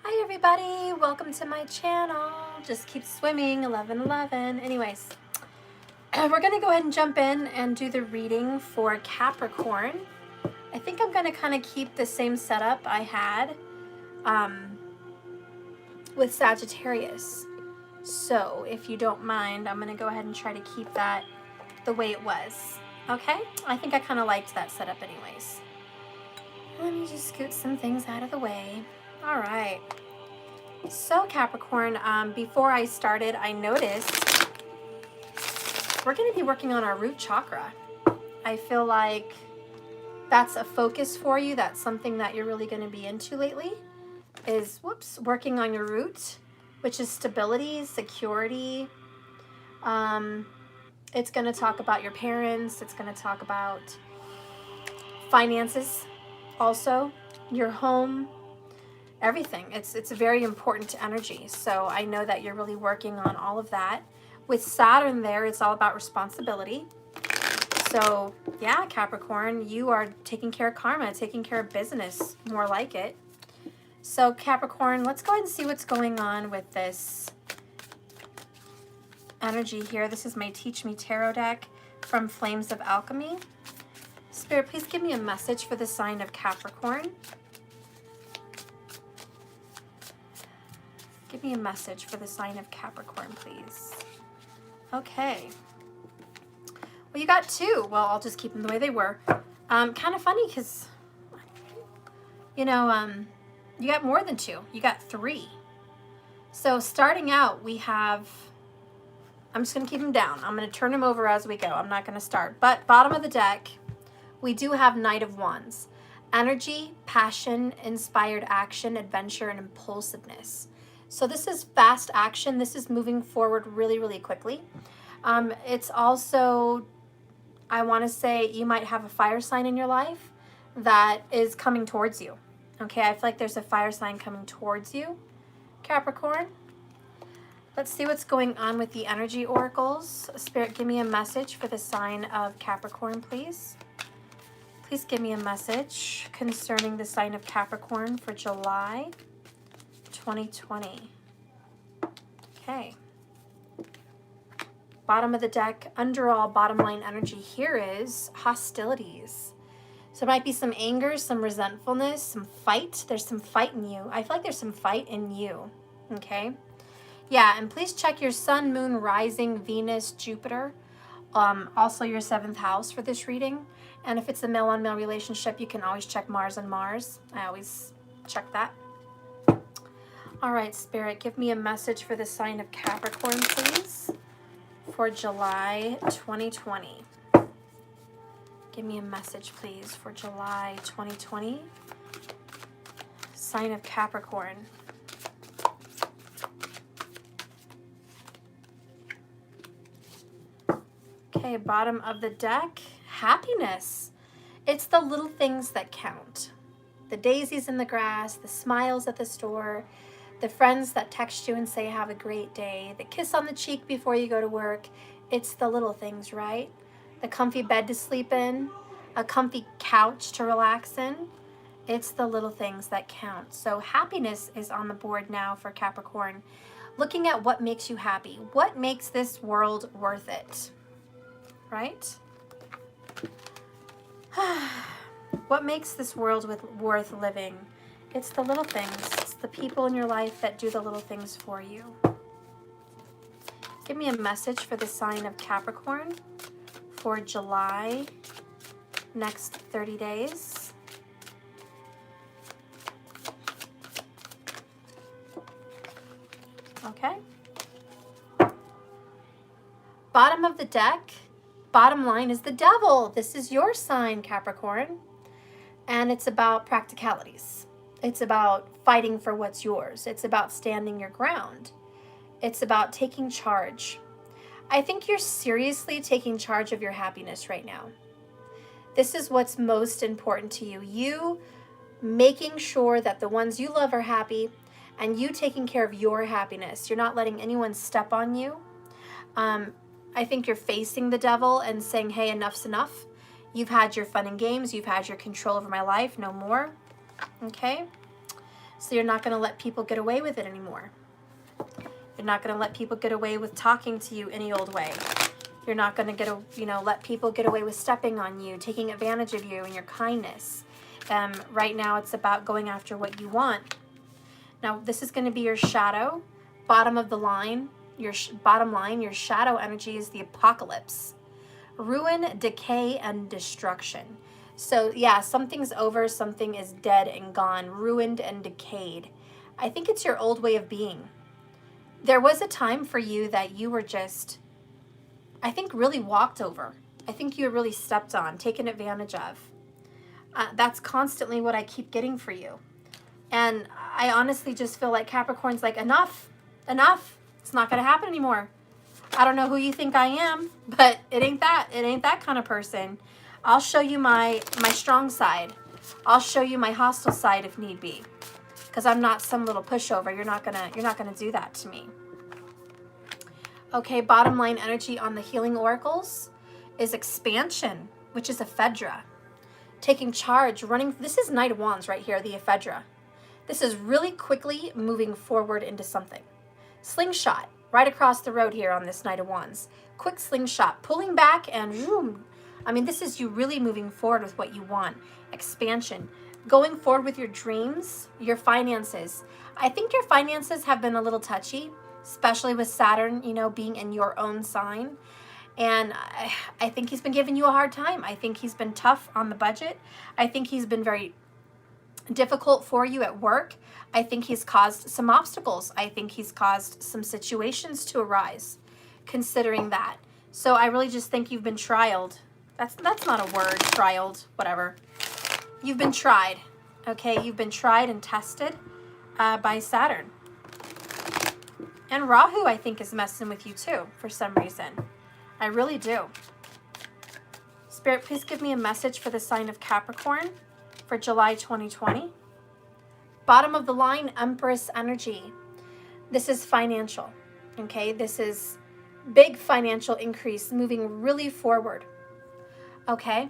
Hi everybody, welcome to my channel. Just keep swimming, 11:11. Anyways, we're gonna go ahead and jump in and do the reading for Capricorn. I think I'm gonna kind of keep the same setup I had with Sagittarius. So if you don't mind, I'm gonna go ahead and try to keep that the way it was. Okay? I think I kind of liked that setup anyways. Let me just scoot some things out of the way. All right. So Capricorn, before I started, I noticed we're going to be working on our root chakra. I feel like that's a focus for you. That's something that you're really going to be into lately is, working on your root, which is stability, security. It's going to talk about your parents. It's going to talk about finances, also your home, everything. It's a very important energy. So I know that you're really working on all of that. With Saturn there, it's all about responsibility. So yeah, Capricorn, you are taking care of karma, taking care of business, more like it. So Capricorn, let's go ahead and see what's going on with this energy here. This is my Teach Me Tarot deck from Flames of Alchemy. Spirit, please give me a message for the sign of Capricorn. Give me a message for the sign of Capricorn, please. Okay. Well, you got two. Well, I'll just keep them the way they were. Kind of funny because, you got more than two. You got three. So starting out, we have, I'm just going to keep them down. I'm going to turn them over as we go. I'm not going to start. But bottom of the deck, we do have Knight of Wands. Energy, passion, inspired action, adventure, and impulsiveness. So this is fast action. This is moving forward really, really quickly. It's also, I want to say, you might have a fire sign in your life that is coming towards you. Okay, I feel like there's a fire sign coming towards you, Capricorn. Let's see what's going on with the energy oracles. Spirit, give me a message for the sign of Capricorn, please. Please give me a message concerning the sign of Capricorn for July 2020. Okay. Bottom of the deck, underall bottom line energy here is hostilities. So it might be some anger, some resentfulness, some fight. There's some fight in you. I feel like there's some fight in you. Okay. Yeah, and please check your sun, moon, rising, Venus, Jupiter. Also your 7th house for this reading. And if it's a male-on-male relationship, you can always check Mars on Mars. I always check that. All right, Spirit, give me a message for the sign of Capricorn, please, for July 2020. Give me a message, please, for July 2020. Sign of Capricorn. Okay, bottom of the deck, happiness. It's the little things that count. The daisies in the grass, the smiles at the store, the friends that text you and say, have a great day, the kiss on the cheek before you go to work. It's the little things, right? The comfy bed to sleep in, a comfy couch to relax in. It's the little things that count. So happiness is on the board now for Capricorn. Looking at what makes you happy. What makes this world worth it? Right? What makes this world worth living? It's the little things. It's the people in your life that do the little things for you. Give me a message for the sign of Capricorn for July, next 30 days. Okay. Bottom of the deck, bottom line is the devil. This is your sign, Capricorn. And it's about practicalities. It's about fighting for what's yours. It's about standing your ground. It's about taking charge. I think you're seriously taking charge of your happiness right now. This is what's most important to you. You making sure that the ones you love are happy and you taking care of your happiness. You're not letting anyone step on you. I think you're facing the devil and saying, hey, enough's enough. You've had your fun and games. You've had your control over my life. No more. Okay. So you're not going to let people get away with it anymore. You're not going to let people get away with talking to you any old way. You're not going to let people get away with stepping on you, taking advantage of you and your kindness. Right now, it's about going after what you want. Now, this is going to be your shadow, bottom of the line. Your bottom line, your shadow energy is the apocalypse. Ruin, decay, and destruction. So, yeah, something's over, something is dead and gone, ruined and decayed. I think it's your old way of being. There was a time for you that you were just, I think, really walked over. I think you were really stepped on, taken advantage of. That's constantly what I keep getting for you. And I honestly just feel like Capricorn's like, enough. It's not going to happen anymore. I don't know who you think I am, but it ain't that. It ain't that kind of person. I'll show you my strong side. I'll show you my hostile side if need be. Because I'm not some little pushover. You're not gonna do that to me. Okay, bottom line energy on the healing oracles is expansion, which is ephedra. Taking charge, running. This is Knight of Wands right here, the ephedra. This is really quickly moving forward into something. Slingshot, right across the road here on this Knight of Wands. Quick slingshot, pulling back and boom. I mean, this is you really moving forward with what you want. Expansion. Going forward with your dreams, your finances. I think your finances have been a little touchy, especially with Saturn, being in your own sign. And I think he's been giving you a hard time. I think he's been tough on the budget. I think he's been very difficult for you at work. I think he's caused some obstacles. I think he's caused some situations to arise, considering that. So I really just think you've been trialed. That's not a word, trialed, whatever. You've been tried, okay? You've been tried and tested by Saturn. And Rahu, I think, is messing with you too, for some reason. I really do. Spirit, please give me a message for the sign of Capricorn for July 2020. Bottom of the line, Empress energy. This is financial, okay? This is big financial increase, moving really forward, okay?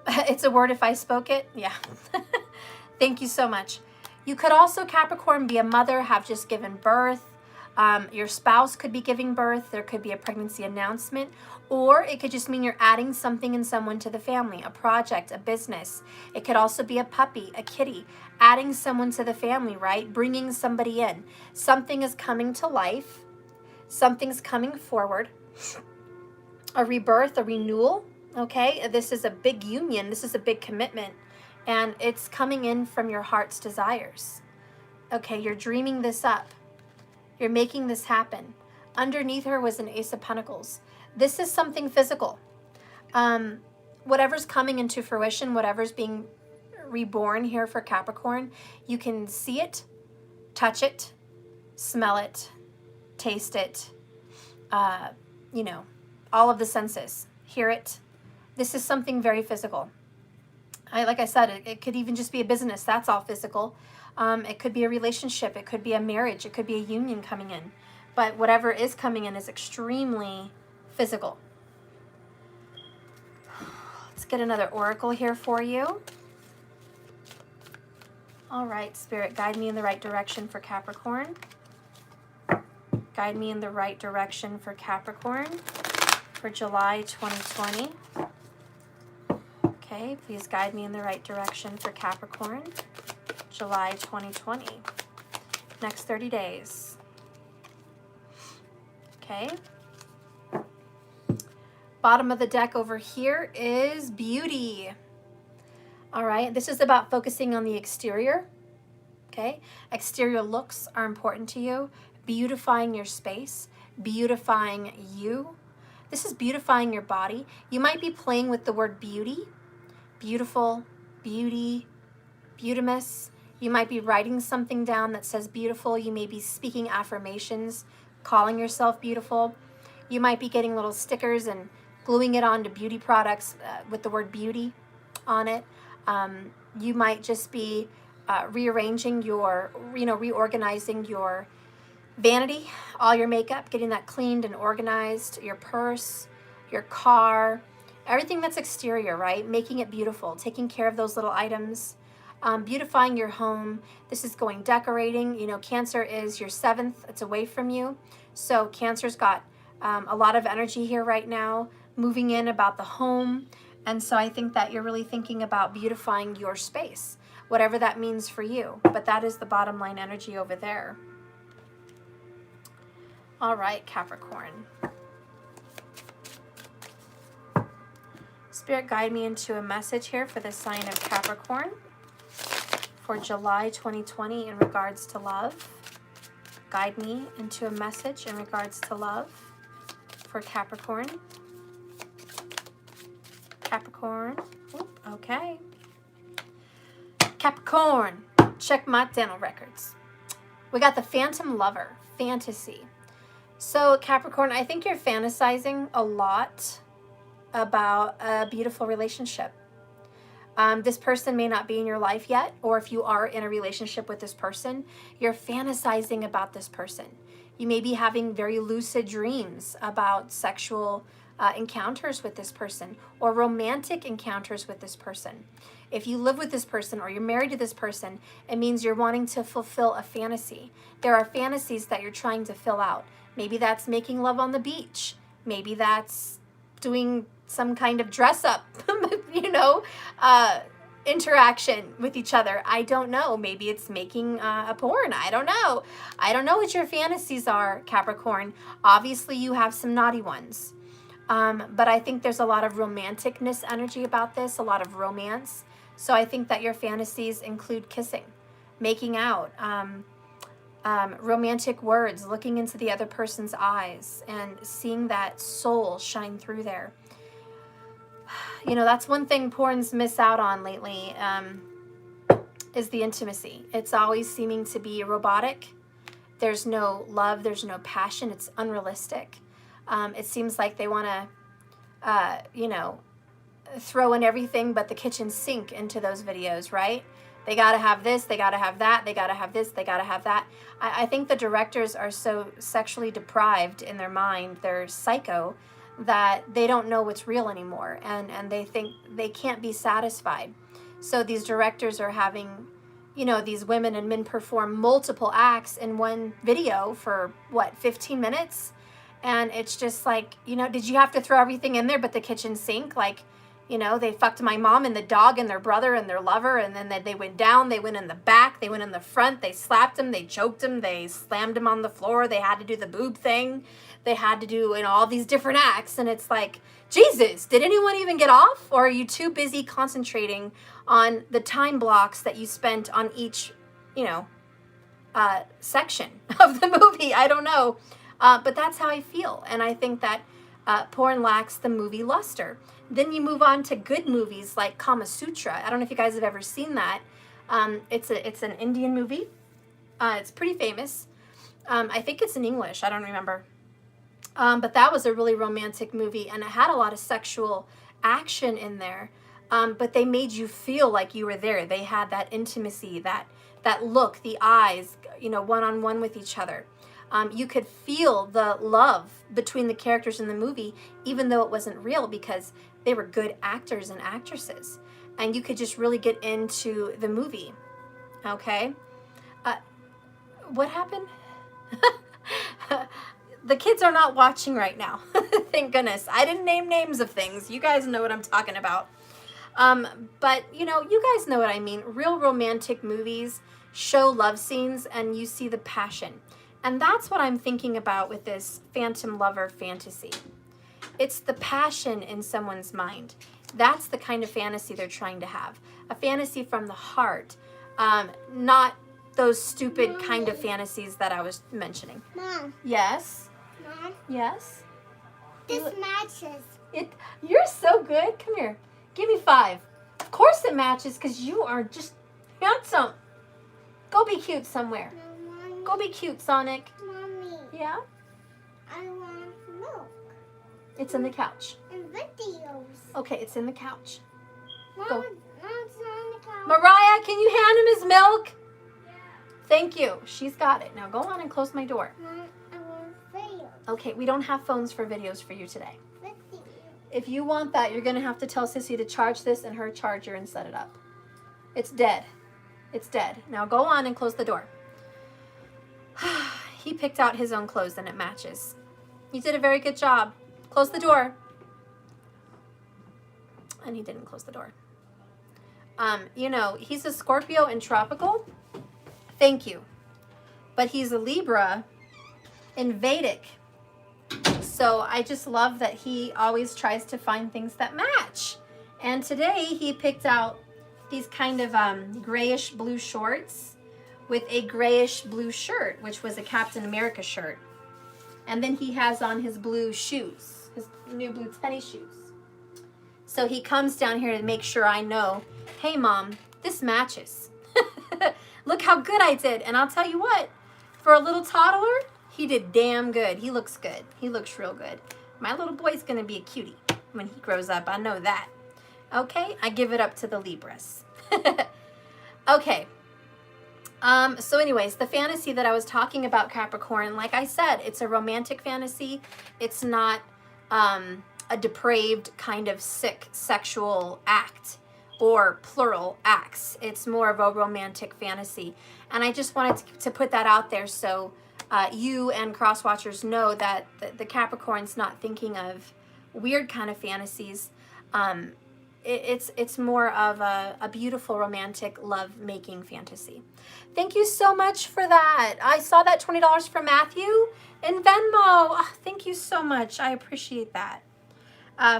It's a word if I spoke it. Yeah. Thank you so much. You could also, Capricorn, be a mother, have just given birth. Your spouse could be giving birth. There could be a pregnancy announcement. Or it could just mean you're adding something and someone to the family, a project, a business. It could also be a puppy, a kitty, adding someone to the family, right? Bringing somebody in. Something is coming to life. Something's coming forward. A rebirth, a renewal. Okay, this is a big union. This is a big commitment. And it's coming in from your heart's desires. Okay, you're dreaming this up. You're making this happen. Underneath her was an Ace of Pentacles. This is something physical. Whatever's coming into fruition, whatever's being reborn here for Capricorn, you can see it, touch it, smell it, taste it, all of the senses. Hear it. This is something very physical. Like I said, it could even just be a business. That's all physical. It could be a relationship. It could be a marriage. It could be a union coming in. But whatever is coming in is extremely physical. Let's get another oracle here for you. All right, Spirit, guide me in the right direction for Capricorn. Guide me in the right direction for Capricorn for July 2020. Okay, please guide me in the right direction for Capricorn, July 2020. Next 30 days. Okay. Bottom of the deck over here is beauty. All right, this is about focusing on the exterior. Okay, exterior looks are important to you. Beautifying your space, beautifying you. This is beautifying your body. You might be playing with the word beauty. Beautiful, beauty, beautimous. You might be writing something down that says beautiful. You may be speaking affirmations, calling yourself beautiful. You might be getting little stickers and gluing it onto beauty products with the word beauty on it. You might just be rearranging your, reorganizing your vanity, all your makeup, getting that cleaned and organized, your purse, your car, everything that's exterior, right? Making it beautiful, taking care of those little items. beautifying your home. This is going decorating. You know, Cancer is your 7th. It's away from you. So Cancer's got a lot of energy here right now, moving in about the home. And so I think that you're really thinking about beautifying your space, whatever that means for you. But that is the bottom line energy over there. All right, Capricorn. Spirit, guide me into a message here for the sign of Capricorn for July 2020 in regards to love. Guide me into a message in regards to love for Capricorn. Capricorn. Oop, okay. Capricorn. Check my dental records. We got the Phantom Lover. Fantasy. So Capricorn, I think you're fantasizing a lot about a beautiful relationship. This person may not be in your life yet, or if you are in a relationship with this person, you're fantasizing about this person. You may be having very lucid dreams about sexual encounters with this person or romantic encounters with this person. If you live with this person or you're married to this person, it means you're wanting to fulfill a fantasy. There are fantasies that you're trying to fill out. Maybe that's making love on the beach. Maybe that's doing some kind of dress up, you know, interaction with each other. I don't know. Maybe it's making a porn. I don't know. I don't know what your fantasies are, Capricorn. Obviously, you have some naughty ones. But I think there's a lot of romanticness energy about this, a lot of romance. So I think that your fantasies include kissing, making out, romantic words, looking into the other person's eyes and seeing that soul shine through there. You know, that's one thing porns miss out on lately, is the intimacy. It's always seeming to be robotic. There's no love, there's no passion, it's unrealistic. It seems like they want to, you know, throw in everything but the kitchen sink into those videos, right? They got to have this, they got to have that, they got to have this, they got to have that. I think the directors are so sexually deprived in their mind, they're psycho, that they don't know what's real anymore, and they think they can't be satisfied. So these directors are having, you know, these women and men perform multiple acts in one video for, what, 15 minutes? And it's just like, you know, did you have to throw everything in there but the kitchen sink? Like, you know, they fucked my mom and the dog and their brother and their lover, and then they went down, they went in the back, they went in the front, they slapped him, they choked him, they slammed him on the floor, they had to do the boob thing, they had to do, you know, all these different acts, and it's like, Jesus, did anyone even get off? Or are you too busy concentrating on the time blocks that you spent on each, you know, section of the movie? I don't know. But that's how I feel. And I think that porn lacks the movie luster. Then you move on to good movies like Kama Sutra. I don't know if you guys have ever seen that. It's an Indian movie. It's pretty famous. I think it's in English. I don't remember. But that was a really romantic movie, and it had a lot of sexual action in there. But they made you feel like you were there. They had that intimacy, that look, the eyes, you know, one-on-one with each other. You could feel the love between the characters in the movie, even though it wasn't real, because they were good actors and actresses. And you could just really get into the movie. Okay? What happened? The kids are not watching right now. Thank goodness. I didn't name names of things. You guys know what I'm talking about. But, you know, you guys know what I mean. Real romantic movies show love scenes and you see the passion. And that's what I'm thinking about with this Phantom Lover fantasy. It's the passion in someone's mind. That's the kind of fantasy they're trying to have. A fantasy from the heart, not those stupid kind of fantasies that I was mentioning. Mom. Yes? Mom. Yes? This matches. You're so good. Come here. Give me 5. Of course it matches because you are just handsome. Go be cute somewhere. Mommy. Go be cute, Sonic. Mommy. Yeah? I want milk. It's in the couch. And videos. Okay, it's in the couch. Mom, Go. Mom's on the couch. Mariah, can you hand him his milk? Yeah. Thank you. She's got it. Now go on and close my door. Mom, I want videos. Okay, we don't have phones for videos for you today. Videos. If you want that, you're going to have to tell Sissy to charge this in her charger and set it up. It's dead. It's dead. Now go on and close the door. He picked out his own clothes and it matches. You did a very good job. Close the door. And he didn't close the door. You know, he's a Scorpio in tropical. Thank you. But he's a Libra in Vedic. So I just love that he always tries to find things that match. And today he picked out these kind of grayish blue shorts with a grayish blue shirt, which was a Captain America shirt. And then he has on his blue shoes, his new blue tennis shoes. So he comes down here to make sure I know, hey mom, this matches. Look how good I did. And I'll tell you what, for a little toddler, he did damn good. He looks good. He looks real good. My little boy's gonna be a cutie when he grows up. I know that. Okay, I give it up to the Libras. Okay. So anyways, the fantasy that I was talking about, Capricorn, like I said, it's a romantic fantasy. It's not a depraved kind of sick sexual act or plural acts. It's more of a romantic fantasy. And I just wanted to put that out there so you and cross-watchers know that the Capricorn's not thinking of weird kind of fantasies. It's more of a beautiful romantic love-making fantasy. Thank you so much for that. I saw that $20 from Matthew in Venmo. Oh, thank you so much. I appreciate that.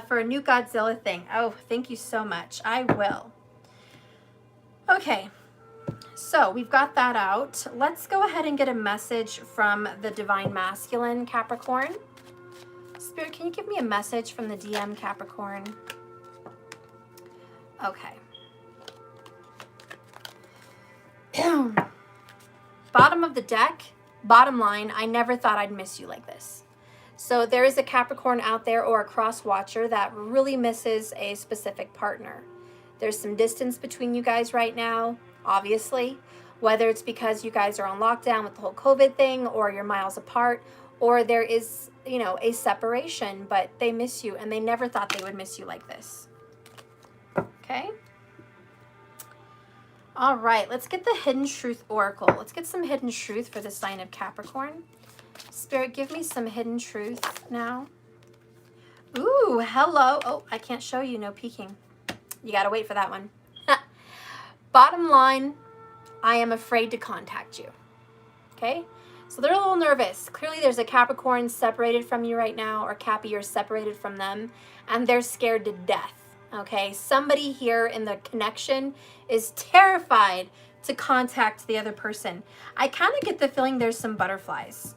For a new Godzilla thing. Oh, thank you so much. I will. Okay. So we've got that out. Let's go ahead and get a message from the Divine Masculine, Capricorn. Spirit, can you give me a message from the DM, Capricorn? Okay. Bottom of the deck, bottom line, I never thought I'd miss you like this. So there is a Capricorn out there or a cross watcher that really misses a specific partner. There's some distance between you guys right now, obviously, whether it's because you guys are on lockdown with the whole COVID thing or you're miles apart, or there is, you know, a separation, but they miss you and they never thought they would miss you like this. Okay. All right, let's get the Hidden Truth Oracle. Let's get some hidden truth for the sign of Capricorn. Spirit, give me some hidden truth now. Ooh, hello. Oh, I can't show you, no peeking. You got to wait for that one. Bottom line, I am afraid to contact you. Okay? So they're a little nervous. Clearly there's a Capricorn separated from you right now, or Cappy, you're separated from them, and they're scared to death. Okay, somebody here in the connection is terrified to contact the other person. I kind of get the feeling there's some butterflies.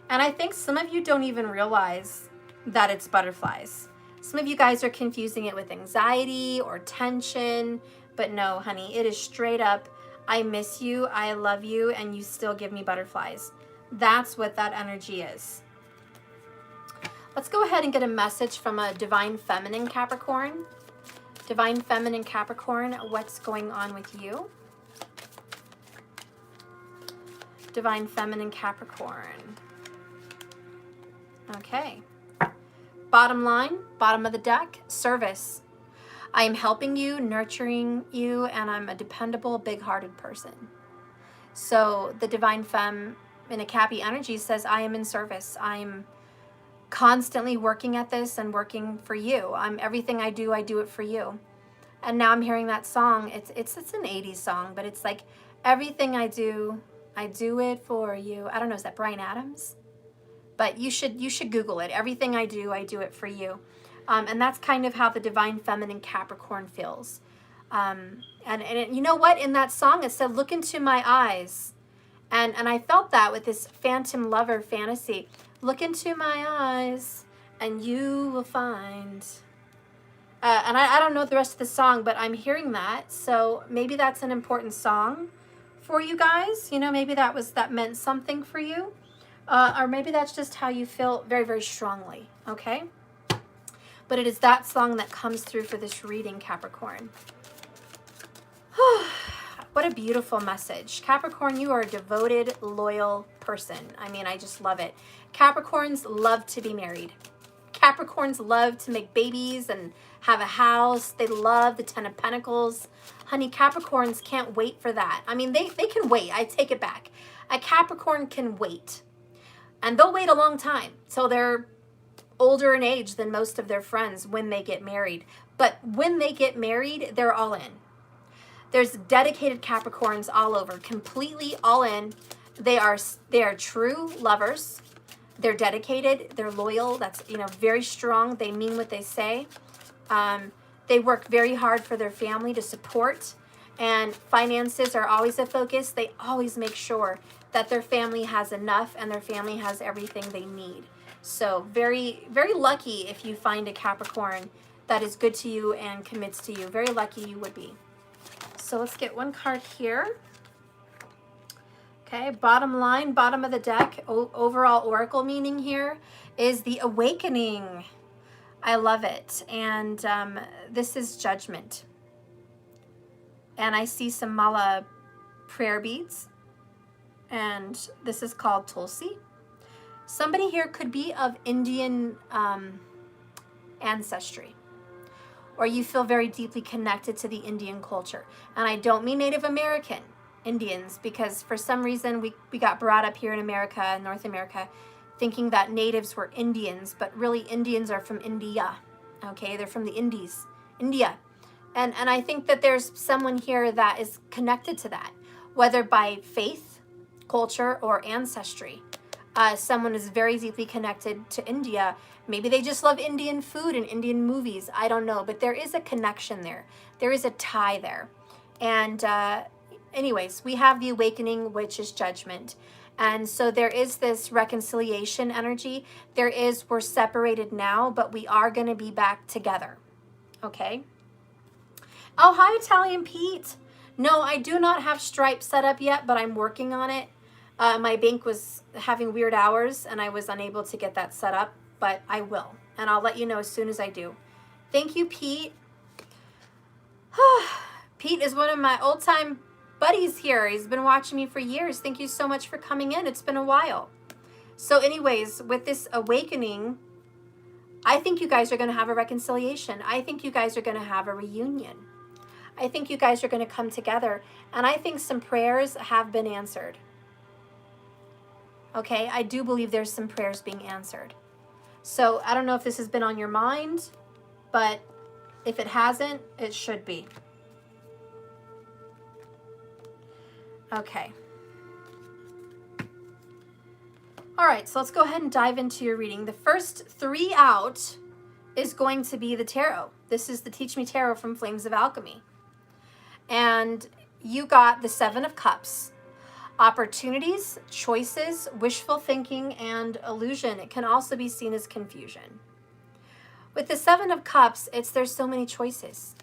And I think some of you don't even realize that it's butterflies. Some of you guys are confusing it with anxiety or tension, but no, honey, it is straight up, I miss you, I love you, and you still give me butterflies. That's what that energy is. Let's go ahead and get a message from a Divine Feminine Capricorn. Divine Feminine Capricorn, what's going on with you? Divine Feminine Capricorn. Okay. Bottom line, bottom of the deck, service. I am helping you, nurturing you, and I'm a dependable, big-hearted person. So the Divine Femme in a Cappy energy says, I am in service. I'm constantly working at this and working for you. Everything I do it for you. And now I'm hearing that song. It's an 80s song, but it's like, everything I do it for you. I don't know, is that Bryan Adams? But you should Google it. Everything I do it for you. And that's kind of how the Divine Feminine Capricorn feels. And you know what? In that song, it said, look into my eyes. And I felt that with this phantom lover fantasy. Look into my eyes and you will find. And I don't know the rest of the song, but I'm hearing that. So maybe that's an important song for you guys. You know, maybe that meant something for you. Or maybe that's just how you feel very, very strongly. Okay? But it is that song that comes through for this reading, Capricorn. What a beautiful message. Capricorn, you are a devoted, loyal person. I mean, I just love it. Capricorns love to be married. Capricorns love to make babies and have a house. They love the Ten of Pentacles. Honey, Capricorns can't wait for that. I mean, they can wait. I take it back. A Capricorn can wait. And they'll wait a long time till they're older in age than most of their friends when they get married. But when they get married, they're all in. There's dedicated Capricorns all over, completely all in. They are true lovers. They're dedicated. They're loyal. That's, you know, very strong. They mean what they say. They work very hard for their family to support, and finances are always a focus. They always make sure that their family has enough and their family has everything they need. So very, very lucky if you find a Capricorn that is good to you and commits to you. Very lucky you would be. So let's get one card here. Okay, bottom line, bottom of the deck, overall oracle meaning here is the awakening. I love it. And this is judgment. And I see some mala prayer beads. And this is called Tulsi. Somebody here could be of Indian ancestry. Or you feel very deeply connected to the Indian culture. And I don't mean Native American Indians, because for some reason we got brought up here in America, in North America, thinking that natives were Indians, but really Indians are from India. Okay, they're from the Indies, India. And I think that there's someone here that is connected to that, whether by faith, culture, or ancestry. Someone is very deeply connected to India. Maybe they just love Indian food and Indian movies. I don't know, but there is a connection there. There is a tie there. And anyways, we have the awakening, which is judgment. And so there is this reconciliation energy. We're separated now, but we are going to be back together. Okay? Oh, hi, Italian Pete. No, I do not have Stripe set up yet, but I'm working on it. My bank was having weird hours, and I was unable to get that set up, but I will. And I'll let you know as soon as I do. Thank you, Pete. Pete is one of my old-time buddies here. He's been watching me for years. Thank you so much for coming in. It's been a while. So anyways, with this awakening, I think you guys are going to have a reconciliation. I think you guys are going to have a reunion. I think you guys are going to come together. And I think some prayers have been answered. Okay, I do believe there's some prayers being answered. So I don't know if this has been on your mind, but if it hasn't, it should be. Okay. All right, so let's go ahead and dive into your reading. The first 3 out is going to be the tarot. This is the Teach Me Tarot from Flames of Alchemy. And you got the 7 of Cups. Opportunities, choices, wishful thinking, and illusion. It can also be seen as confusion. With the 7 of Cups, there's so many choices.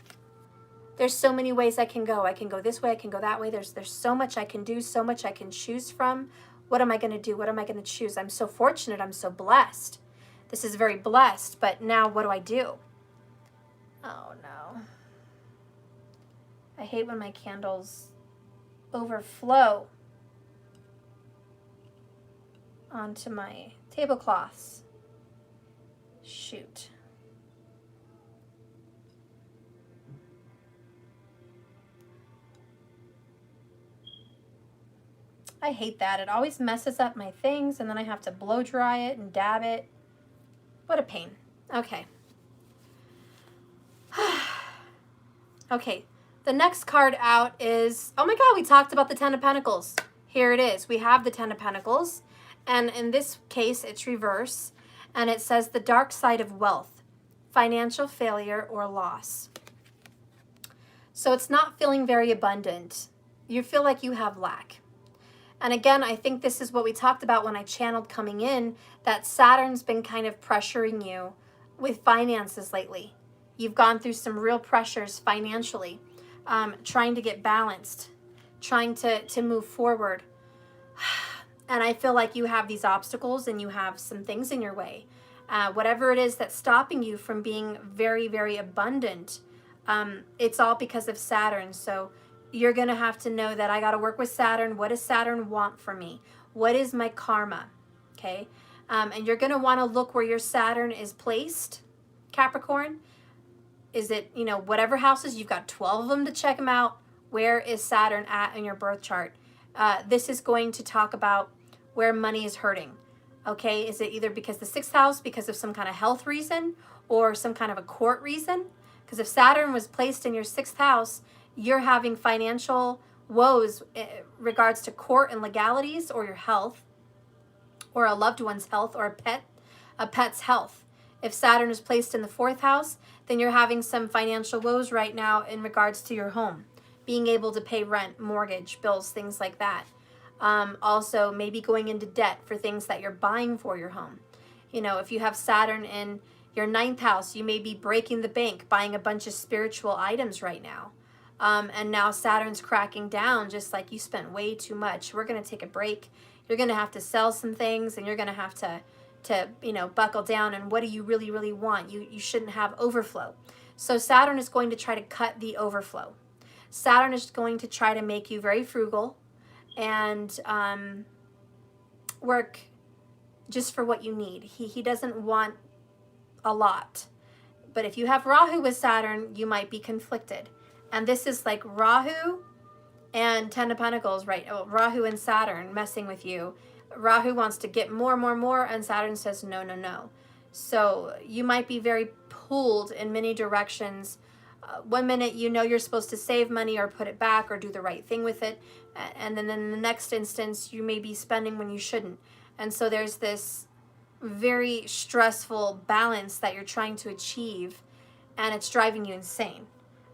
There's so many ways I can go. I can go this way, I can go that way. There's so much I can do, so much I can choose from. What am I going to do? What am I going to choose? I'm so fortunate. I'm so blessed. This is very blessed, but now what do I do? Oh, no. I hate when my candles overflow onto my tablecloths. Shoot. I hate that. It always messes up my things, and then I have to blow dry it and dab it. What a pain. Okay. Okay. The next card out is, oh my God, we talked about the 10 of Pentacles. Here it is. We have the 10 of Pentacles. And in this case, it's reverse. And it says the dark side of wealth, financial failure, or loss. So it's not feeling very abundant. You feel like you have lack. And again, I think this is what we talked about when I channeled coming in, that Saturn's been kind of pressuring you with finances lately. You've gone through some real pressures financially, trying to get balanced, trying to move forward. And I feel like you have these obstacles and you have some things in your way. Whatever it is that's stopping you from being very, very abundant, it's all because of Saturn. So you're going to have to know that I got to work with Saturn. What does Saturn want from me? What is my karma? Okay. And you're going to want to look where your Saturn is placed, Capricorn. Is it, you know, whatever houses, you've got 12 of them to check them out. Where is Saturn at in your birth chart? This is going to talk about where money is hurting. Okay, is it either because the 6th house, because of some kind of health reason, or some kind of a court reason? Because if Saturn was placed in your 6th house, you're having financial woes in regards to court and legalities, or your health, or a loved one's health, or a pet's health. If Saturn is placed in the 4th house, then you're having some financial woes right now in regards to your home, being able to pay rent, mortgage, bills, things like that. Also, maybe going into debt for things that you're buying for your home. You know, if you have Saturn in your 9th house, you may be breaking the bank, buying a bunch of spiritual items right now. And now Saturn's cracking down, just like you spent way too much. We're going to take a break. You're going to have to sell some things, and you're going to have to you know, buckle down. And what do you really, really want? You shouldn't have overflow. So Saturn is going to try to cut the overflow. Saturn is going to try to make you very frugal and work just for what you need. He doesn't want a lot. But if you have Rahu with Saturn, you might be conflicted. And this is like Rahu and 10 of Pentacles, right? Oh, Rahu and Saturn messing with you. Rahu wants to get more, and Saturn says no, no, no. So you might be very pulled in many directions. One minute you know you're supposed to save money or put it back or do the right thing with it. And then in the next instance, you may be spending when you shouldn't. And so there's this very stressful balance that you're trying to achieve, and it's driving you insane.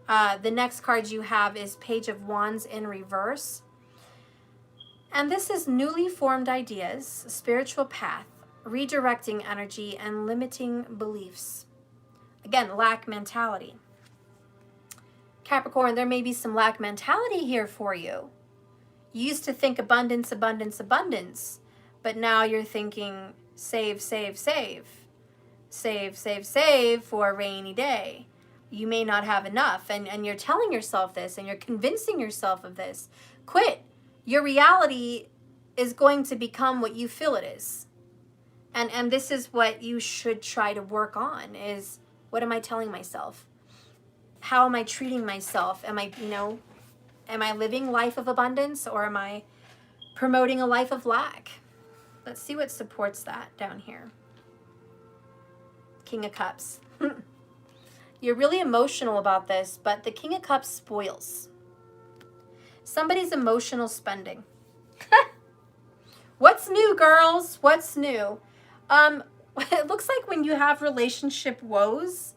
The next card you have is Page of Wands in reverse. And this is newly formed ideas, spiritual path, redirecting energy, and limiting beliefs. Again, lack mentality. Capricorn, there may be some lack mentality here for you. You used to think abundance, abundance, abundance, but now you're thinking save, save, save. Save, save, save for a rainy day. You may not have enough, and you're telling yourself this, and you're convincing yourself of this. Quit. Your reality is going to become what you feel it is. And this is what you should try to work on is, what am I telling myself? How am I treating myself? Am I, you know, am I living life of abundance, or am I promoting a life of lack? Let's see what supports that down here. King of Cups. You're really emotional about this, but the King of Cups spoils. Somebody's emotional spending. What's new, girls? What's new? It looks like when you have relationship woes,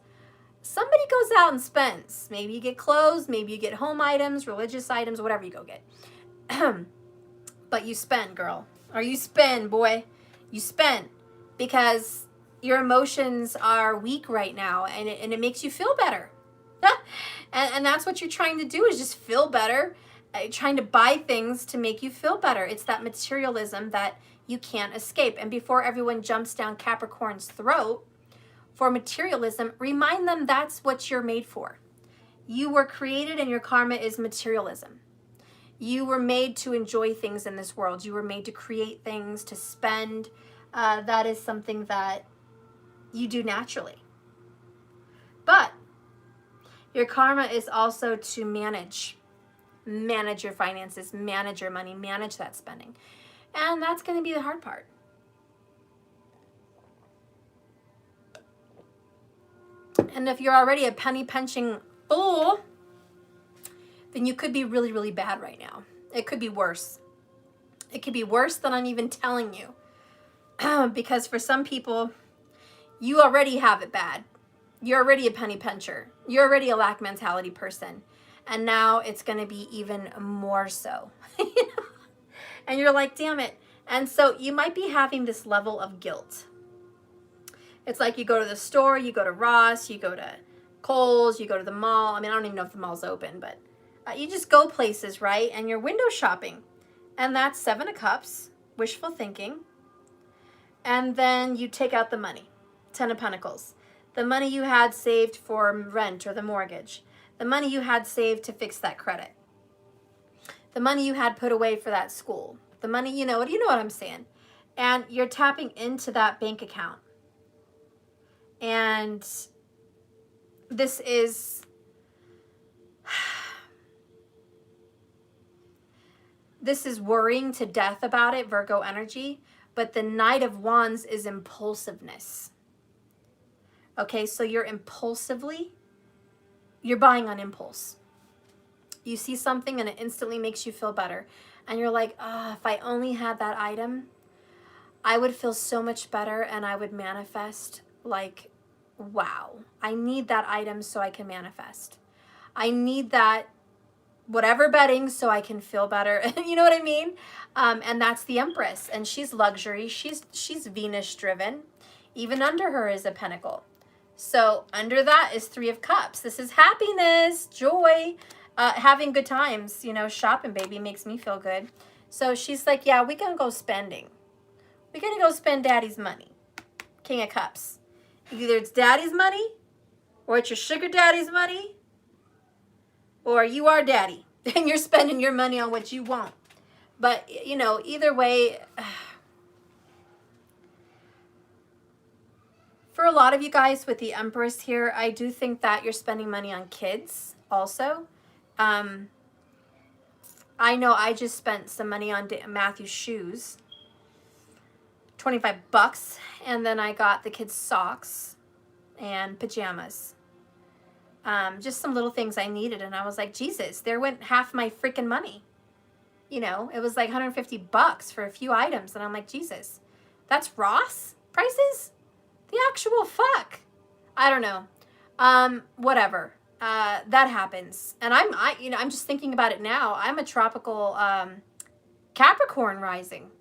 somebody goes out and spends. Maybe you get clothes, maybe you get home items, religious items, whatever you go get. But you spend, girl. Or you spend, boy. You spend because your emotions are weak right now, and it makes you feel better. and that's what you're trying to do, is just feel better. Trying to buy things to make you feel better. It's that materialism that you can't escape. And before everyone jumps down Capricorn's throat for materialism, remind them that's what you're made for. You were created, and your karma is materialism. You were made to enjoy things in this world. You were made to create things, to spend. That is something that you do naturally. But your karma is also to manage your finances, manage your money, manage that spending. And that's going to be the hard part. And if you're already a penny pinching fool, then you could be really, really bad right now. It could be worse. It could be worse than I'm even telling you. Because for some people, you already have it bad. You're already a penny pincher. You're already a lack mentality person. And now it's going to be even more so. And you're like, damn it. And so you might be having this level of guilt. It's like you go to the store, you go to Ross, you go to Kohl's, you go to the mall. I mean, I don't even know if the mall's open, but you just go places, right? And you're window shopping. And that's 7 of Cups, wishful thinking. And then you take out the money, 10 of Pentacles. The money you had saved for rent or the mortgage. The money you had saved to fix that credit. The money you had put away for that school. The money, you know what I'm saying. And you're tapping into that bank account. And this is worrying to death about it, Virgo energy. But the Knight of Wands is impulsiveness. Okay, so you're buying on impulse. You see something and it instantly makes you feel better. And you're like, if I only had that item, I would feel so much better and I would manifest like, wow, I need that item so I can manifest. I need that whatever bedding so I can feel better. You know what I mean? And that's the Empress. And she's luxury. She's Venus driven. Even under her is a pentacle. So under that is 3 of Cups. This is happiness, joy, having good times. You know, shopping, baby, makes me feel good. So she's like, yeah, we're going to go spending. We're going to go spend daddy's money. King of Cups. Either it's daddy's money, or it's your sugar daddy's money, or you are daddy and you're spending your money on what you want. But, you know, either way, for a lot of you guys with the Empress here, I do think that you're spending money on kids also. I know I just spent some money on Matthew's shoes. $25, and then I got the kids socks and pajamas. Just some little things I needed, and I was like, Jesus, there went half my freaking money. You know, it was like $150 for a few items, and I'm like, Jesus, that's Ross prices? The actual fuck. I don't know. Whatever. That happens, and I'm just thinking about it now. I'm a tropical Capricorn rising.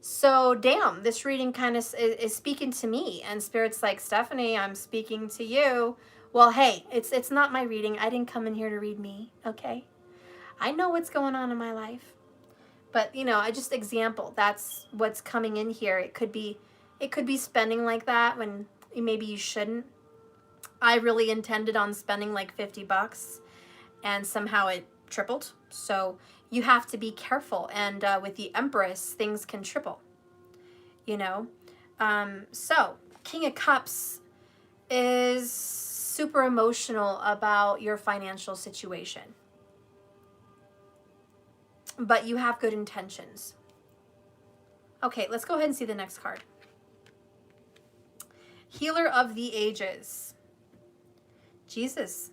So, damn, this reading kind of is speaking to me. And Spirit's like, Stephanie, I'm speaking to you. Well, hey, it's not my reading. I didn't come in here to read me, okay? I know what's going on in my life. But, you know, I just example. That's what's coming in here. It could be spending like that when maybe you shouldn't. I really intended on spending like $50, and somehow it tripled. So you have to be careful, and with the Empress, things can triple, you know. So King of Cups is super emotional about your financial situation, but you have good intentions. Okay, let's go ahead and see the next card. Healer of the Ages. Jesus.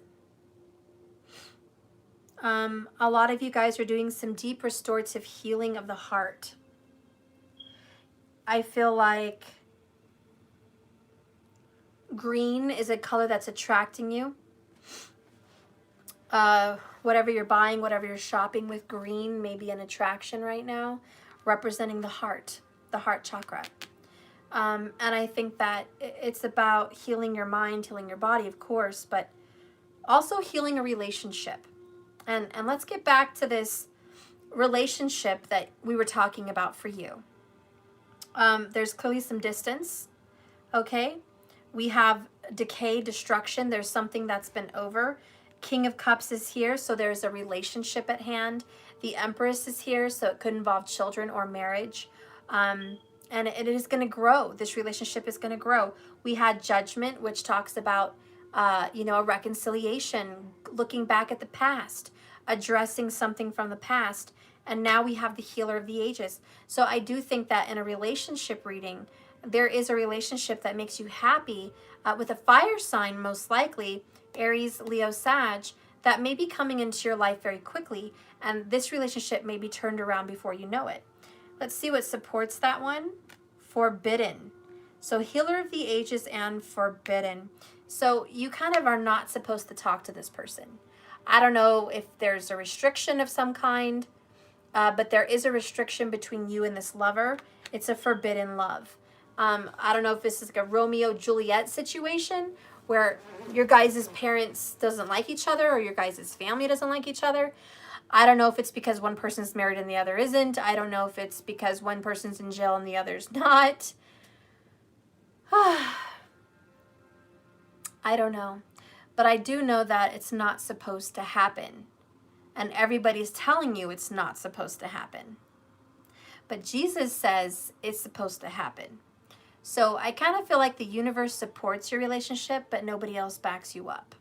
A lot of you guys are doing some deep restorative healing of the heart. I feel like green is a color that's attracting you. Whatever you're buying, whatever you're shopping with, green may be an attraction right now, representing the heart chakra. And I think that it's about healing your mind, healing your body, of course, but also healing a relationship. And let's get back to this relationship that we were talking about for you. There's clearly some distance, okay? We have decay, destruction. There's something that's been over. King of Cups is here, so there's a relationship at hand. The Empress is here, so it could involve children or marriage. And it is going to grow. This relationship is going to grow. We had Judgment, which talks about, a reconciliation, looking back at the past, addressing something from the past. And now we have the Healer of the Ages. So I do think that in a relationship reading, there is a relationship that makes you happy with a fire sign, most likely, Aries, Leo, Sag, that may be coming into your life very quickly. And this relationship may be turned around before you know it. Let's see what supports that one. Forbidden. So Healer of the Ages and Forbidden. So you kind of are not supposed to talk to this person. I don't know if there's a restriction of some kind, but there is a restriction between you and this lover. It's a forbidden love. I don't know if this is like a Romeo-Juliet situation where your guys' parents doesn't like each other or your guys' family doesn't like each other. I don't know if it's because one person's married and the other isn't. I don't know if it's because one person's in jail and the other's not. I don't know. But I do know that it's not supposed to happen. And everybody's telling you it's not supposed to happen. but Jesus says it's supposed to happen. So I kind of feel like the universe supports your relationship, but nobody else backs you up.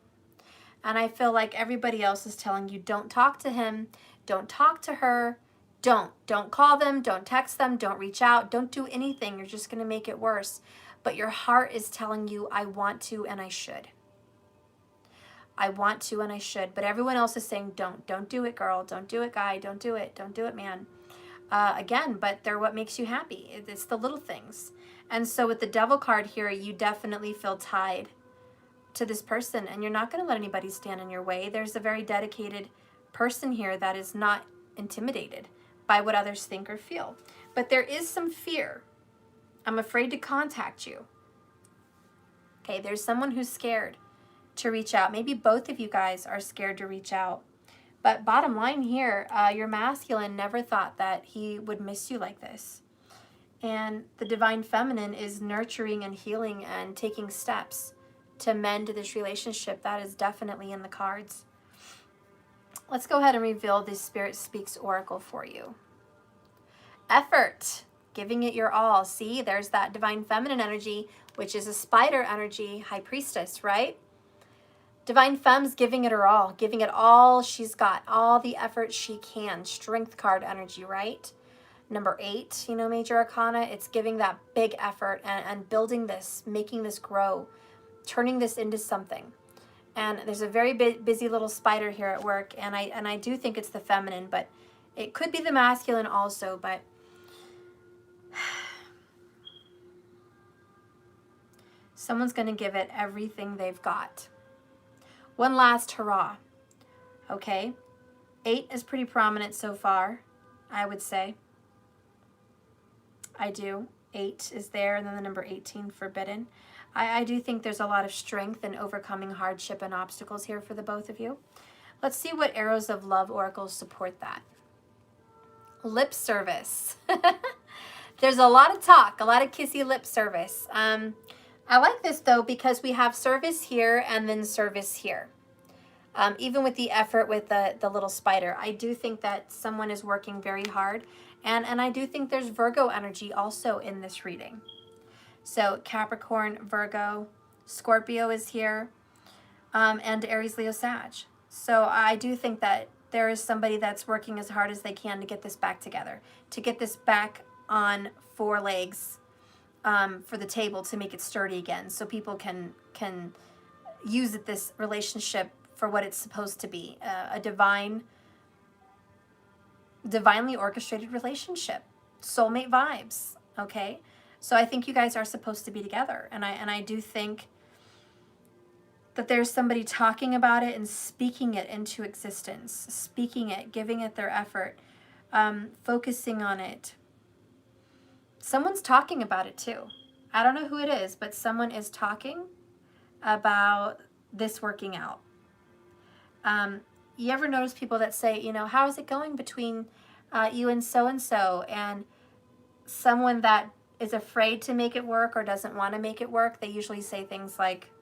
And I feel like everybody else is telling you, don't talk to him, don't talk to her, don't call them, don't text them, don't reach out, don't do anything. You're just going to make it worse. But your heart is telling you, I want to and I should. I want to and I should. But everyone else is saying, don't do it, girl. Don't do it, guy. Don't do it, man. Again, but they're what makes you happy. It's the little things. And so with the Devil card here, you definitely feel tied to this person, and you're not going to let anybody stand in your way. There's a very dedicated person here that is not intimidated by what others think or feel. But there is some fear. I'm afraid to contact you. Okay, there's someone who's scared to reach out. Maybe both of you guys are scared to reach out. But bottom line here, your masculine never thought that he would miss you like this. And the divine feminine is nurturing and healing and taking steps to mend this relationship. That is definitely in the cards. Let's go ahead and reveal this Spirit Speaks Oracle for you. Effort, giving it your all. See, there's that divine feminine energy, which is a spider energy, high priestess, right? Divine femme's giving it her all, giving it all she's got, all the effort she can. Strength card energy, right? Number 8, major arcana, it's giving that big effort and building this, making this grow, turning this into something. And there's a very busy little spider here at work, and I do think it's the feminine, but it could be the masculine also, but someone's going to give it everything they've got. One last hurrah. Okay. 8 is pretty prominent so far, I would say. I do. 8 is there, and then the number 18, forbidden. I do think there's a lot of strength in overcoming hardship and obstacles here for the both of you. Let's see what arrows of love oracles support that. Lip service. There's a lot of talk, a lot of kissy lip service. I like this though because we have service here and then service here. Even with the effort with the little spider, I do think that someone is working very hard. And I do think there's Virgo energy also in this reading. So Capricorn, Virgo, Scorpio is here, and Aries, Leo, Sag. So I do think that there is somebody that's working as hard as they can to get this back together, to get this back on 4 legs for the table, to make it sturdy again, so people can use this relationship for what it's supposed to be, a divinely orchestrated relationship, soulmate vibes, okay? So I think you guys are supposed to be together, and I do think that there's somebody talking about it and speaking it into existence, speaking it, giving it their effort, focusing on it. Someone's talking about it too. I don't know who it is, but someone is talking about this working out. You ever notice people that say, how is it going between you and so-and-so, and someone that is afraid to make it work or doesn't want to make it work, they usually say things like,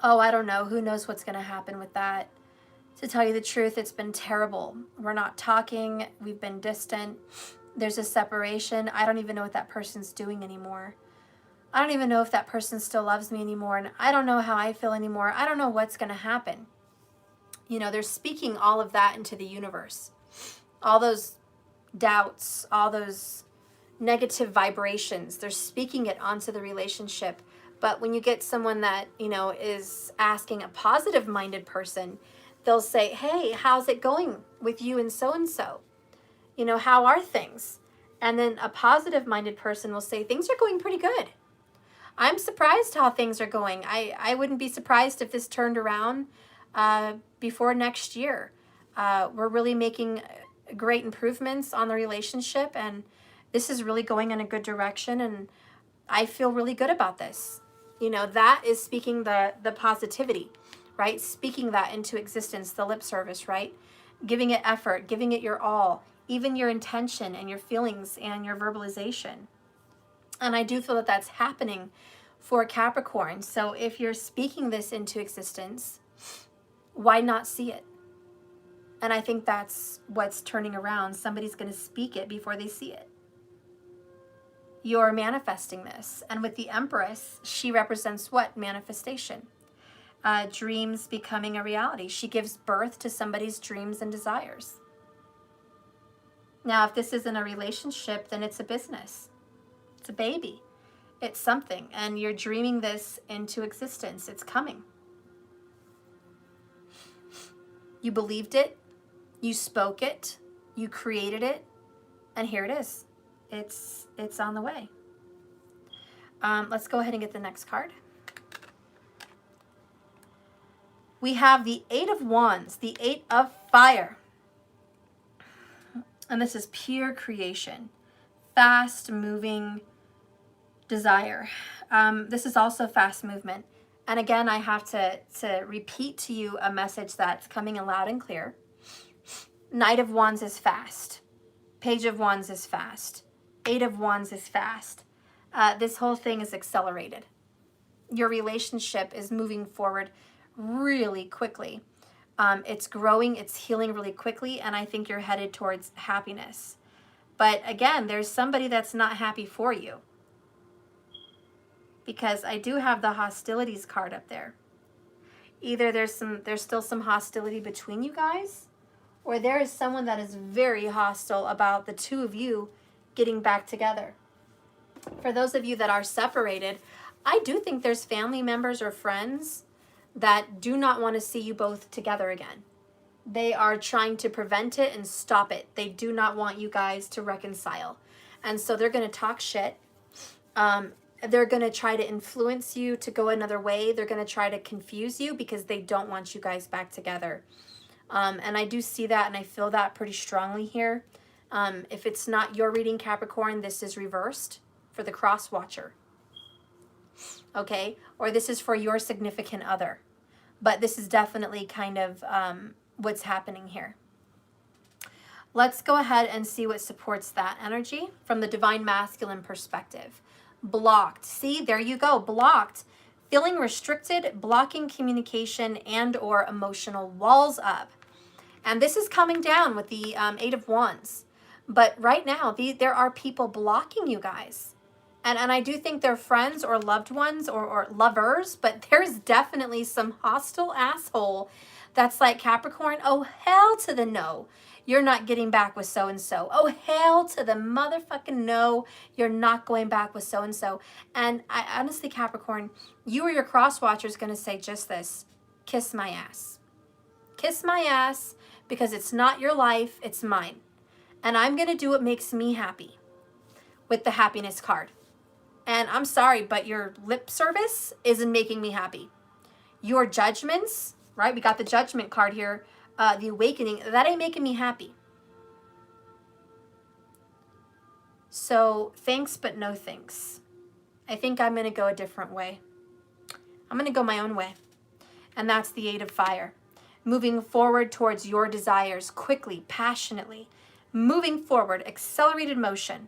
oh, I don't know, who knows what's going to happen with that. To tell you the truth, it's been terrible. We're not talking, we've been distant, there's a separation, I don't even know what that person's doing anymore. I don't even know if that person still loves me anymore, and I don't know how I feel anymore. I don't know what's going to happen. They're speaking all of that into the universe. All those doubts, all those negative vibrations, they're speaking it onto the relationship. But when you get someone that, is asking a positive-minded person, they'll say, hey, how's it going with you and so-and-so? How are things? And then a positive-minded person will say, things are going pretty good. I'm surprised how things are going. I wouldn't be surprised if this turned around before next year. We're really making great improvements on the relationship, and this is really going in a good direction, and I feel really good about this. That is speaking the positivity, right? Speaking that into existence, the lip service, right? Giving it effort, giving it your all, even your intention and your feelings and your verbalization. And I do feel that that's happening for Capricorn. So if you're speaking this into existence, why not see it? And I think that's what's turning around. Somebody's going to speak it before they see it. You're manifesting this. And with the Empress, she represents what? Manifestation. Dreams becoming a reality. She gives birth to somebody's dreams and desires. Now, if this isn't a relationship, then it's a business. It's a baby. It's something. And you're dreaming this into existence. It's coming. You believed it. You spoke it. You created it. And here it is. It's on the way. Let's go ahead and get the next card. We have the Eight of Wands, the Eight of Fire. And this is pure creation, fast moving desire. This is also fast movement. And again, I have to repeat to you a message that's coming in loud and clear. Knight of Wands is fast. Page of Wands is fast. Eight of Wands is fast. This whole thing is accelerated. Your relationship is moving forward really quickly. It's growing, it's healing really quickly, and I think you're headed towards happiness. But again, there's somebody that's not happy for you. Because I do have the hostilities card up there. Either there's still some hostility between you guys, or there is someone that is very hostile about the two of you getting back together. For those of you that are separated, I do think there's family members or friends that do not want to see you both together again. They are trying to prevent it and stop it. They do not want you guys to reconcile. And so they're going to talk shit. They're going to try to influence you to go another way. They're going to try to confuse you because they don't want you guys back together. And I do see that and I feel that pretty strongly here. If it's not your reading, Capricorn, this is reversed for the cross watcher. Okay? Or this is for your significant other. But this is definitely kind of what's happening here. Let's go ahead and see what supports that energy from the divine masculine perspective. Blocked. See, there you go. Blocked. Feeling restricted, blocking communication and or emotional walls up. And this is coming down with the Eight of Wands. But right now, there are people blocking you guys. And I do think they're friends or loved ones or lovers, but there's definitely some hostile asshole that's like, Capricorn, oh, hell to the no. You're not getting back with so-and-so. Oh, hell to the motherfucking no. You're not going back with so-and-so. And I honestly, Capricorn, you or your cross watcher is going to say just this. Kiss my ass. Kiss my ass because it's not your life. It's mine. And I'm going to do what makes me happy with the happiness card. And I'm sorry, but your lip service isn't making me happy. Your judgments, right? We got the judgment card here. The awakening, that ain't making me happy. So thanks, but no thanks. I think I'm going to go a different way. I'm going to go my own way. And that's the Eight of Fire. Moving forward towards your desires quickly, passionately. Moving forward, accelerated motion.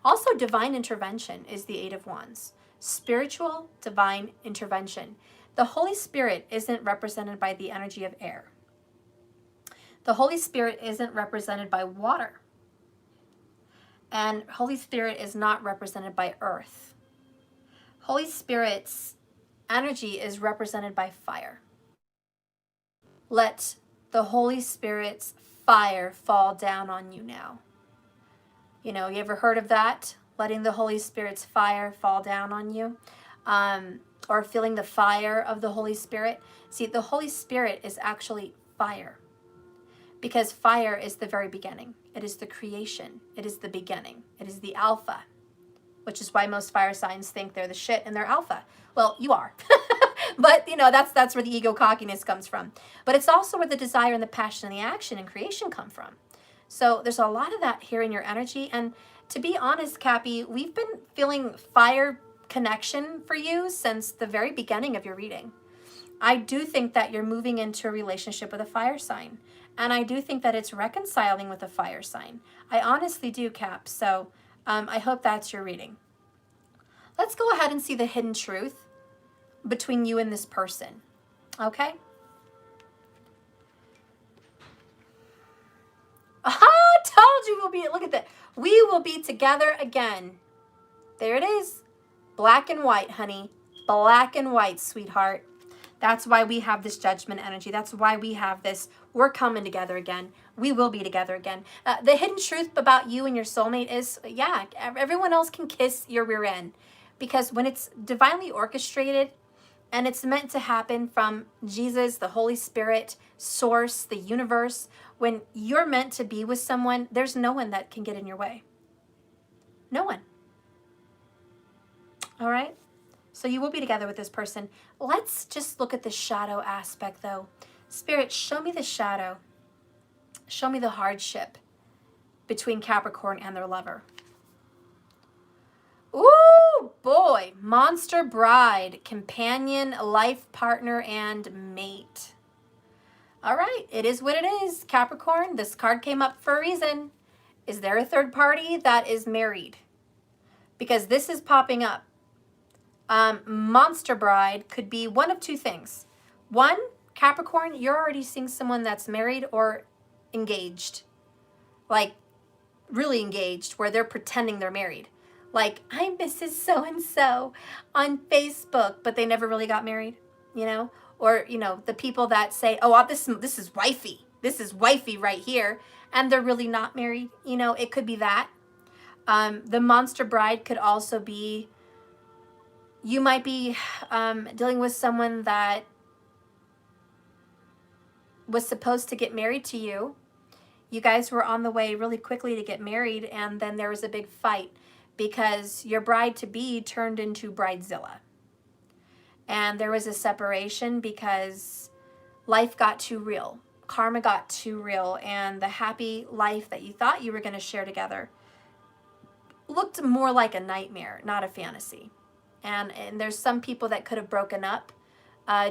Also, divine intervention is the Eight of Wands. Spiritual, divine intervention. The Holy Spirit isn't represented by the energy of air. The Holy Spirit isn't represented by water. And Holy Spirit is not represented by earth. Holy Spirit's energy is represented by fire. Let the Holy Spirit's fire fall down on you now. You know, you ever heard of that? Letting the Holy Spirit's fire fall down on you? Or feeling the fire of the Holy Spirit? See, the Holy Spirit is actually fire. Because fire is the very beginning. It is the creation. It is the beginning. It is the alpha. Which is why most fire signs think they're the shit and they're alpha. Well, you are. But, you know, that's where the ego cockiness comes from. But it's also where the desire and the passion and the action and creation come from. So there's a lot of that here in your energy. And to be honest, Cappy, we've been feeling fire connection for you since the very beginning of your reading. I do think that you're moving into a relationship with a fire sign. And I do think that it's reconciling with a fire sign. I honestly do, Cap. So I hope that's your reading. Let's go ahead and see the hidden truth between you and this person. Okay? I told you we'll be, look at that. We will be together again. There it is. Black and white, honey. Black and white, sweetheart. That's why we have this judgment energy. That's why we have this. We're coming together again. We will be together again. The hidden truth about you and your soulmate is, yeah, everyone else can kiss your rear end. Because when it's divinely orchestrated and it's meant to happen from Jesus, the Holy Spirit, Source, the universe, when you're meant to be with someone, there's no one that can get in your way. No one. All right? So you will be together with this person. Let's just look at the shadow aspect, though. Spirit, show me the shadow. Show me the hardship between Capricorn and their lover. Ooh, boy. Monster bride, companion, life partner, and mate. All right. It is what it is, Capricorn. This card came up for a reason. Is there a third party that is married? Because this is popping up. Monster bride could be one of two things. One, Capricorn, you're already seeing someone that's married or engaged. Like, really engaged, where they're pretending they're married. Like, I'm Mrs. So-and-so on Facebook, but they never really got married, you know? Or, you know, the people that say, oh, this is wifey. This is wifey right here. And they're really not married. You know, it could be that. The monster bride could also be, you might be dealing with someone that was supposed to get married to you. You guys were on the way really quickly to get married, and then there was a big fight because your bride-to-be turned into bridezilla. And there was a separation because life got too real. Karma got too real, and the happy life that you thought you were going to share together looked more like a nightmare, not a fantasy. And there's some people that could have broken up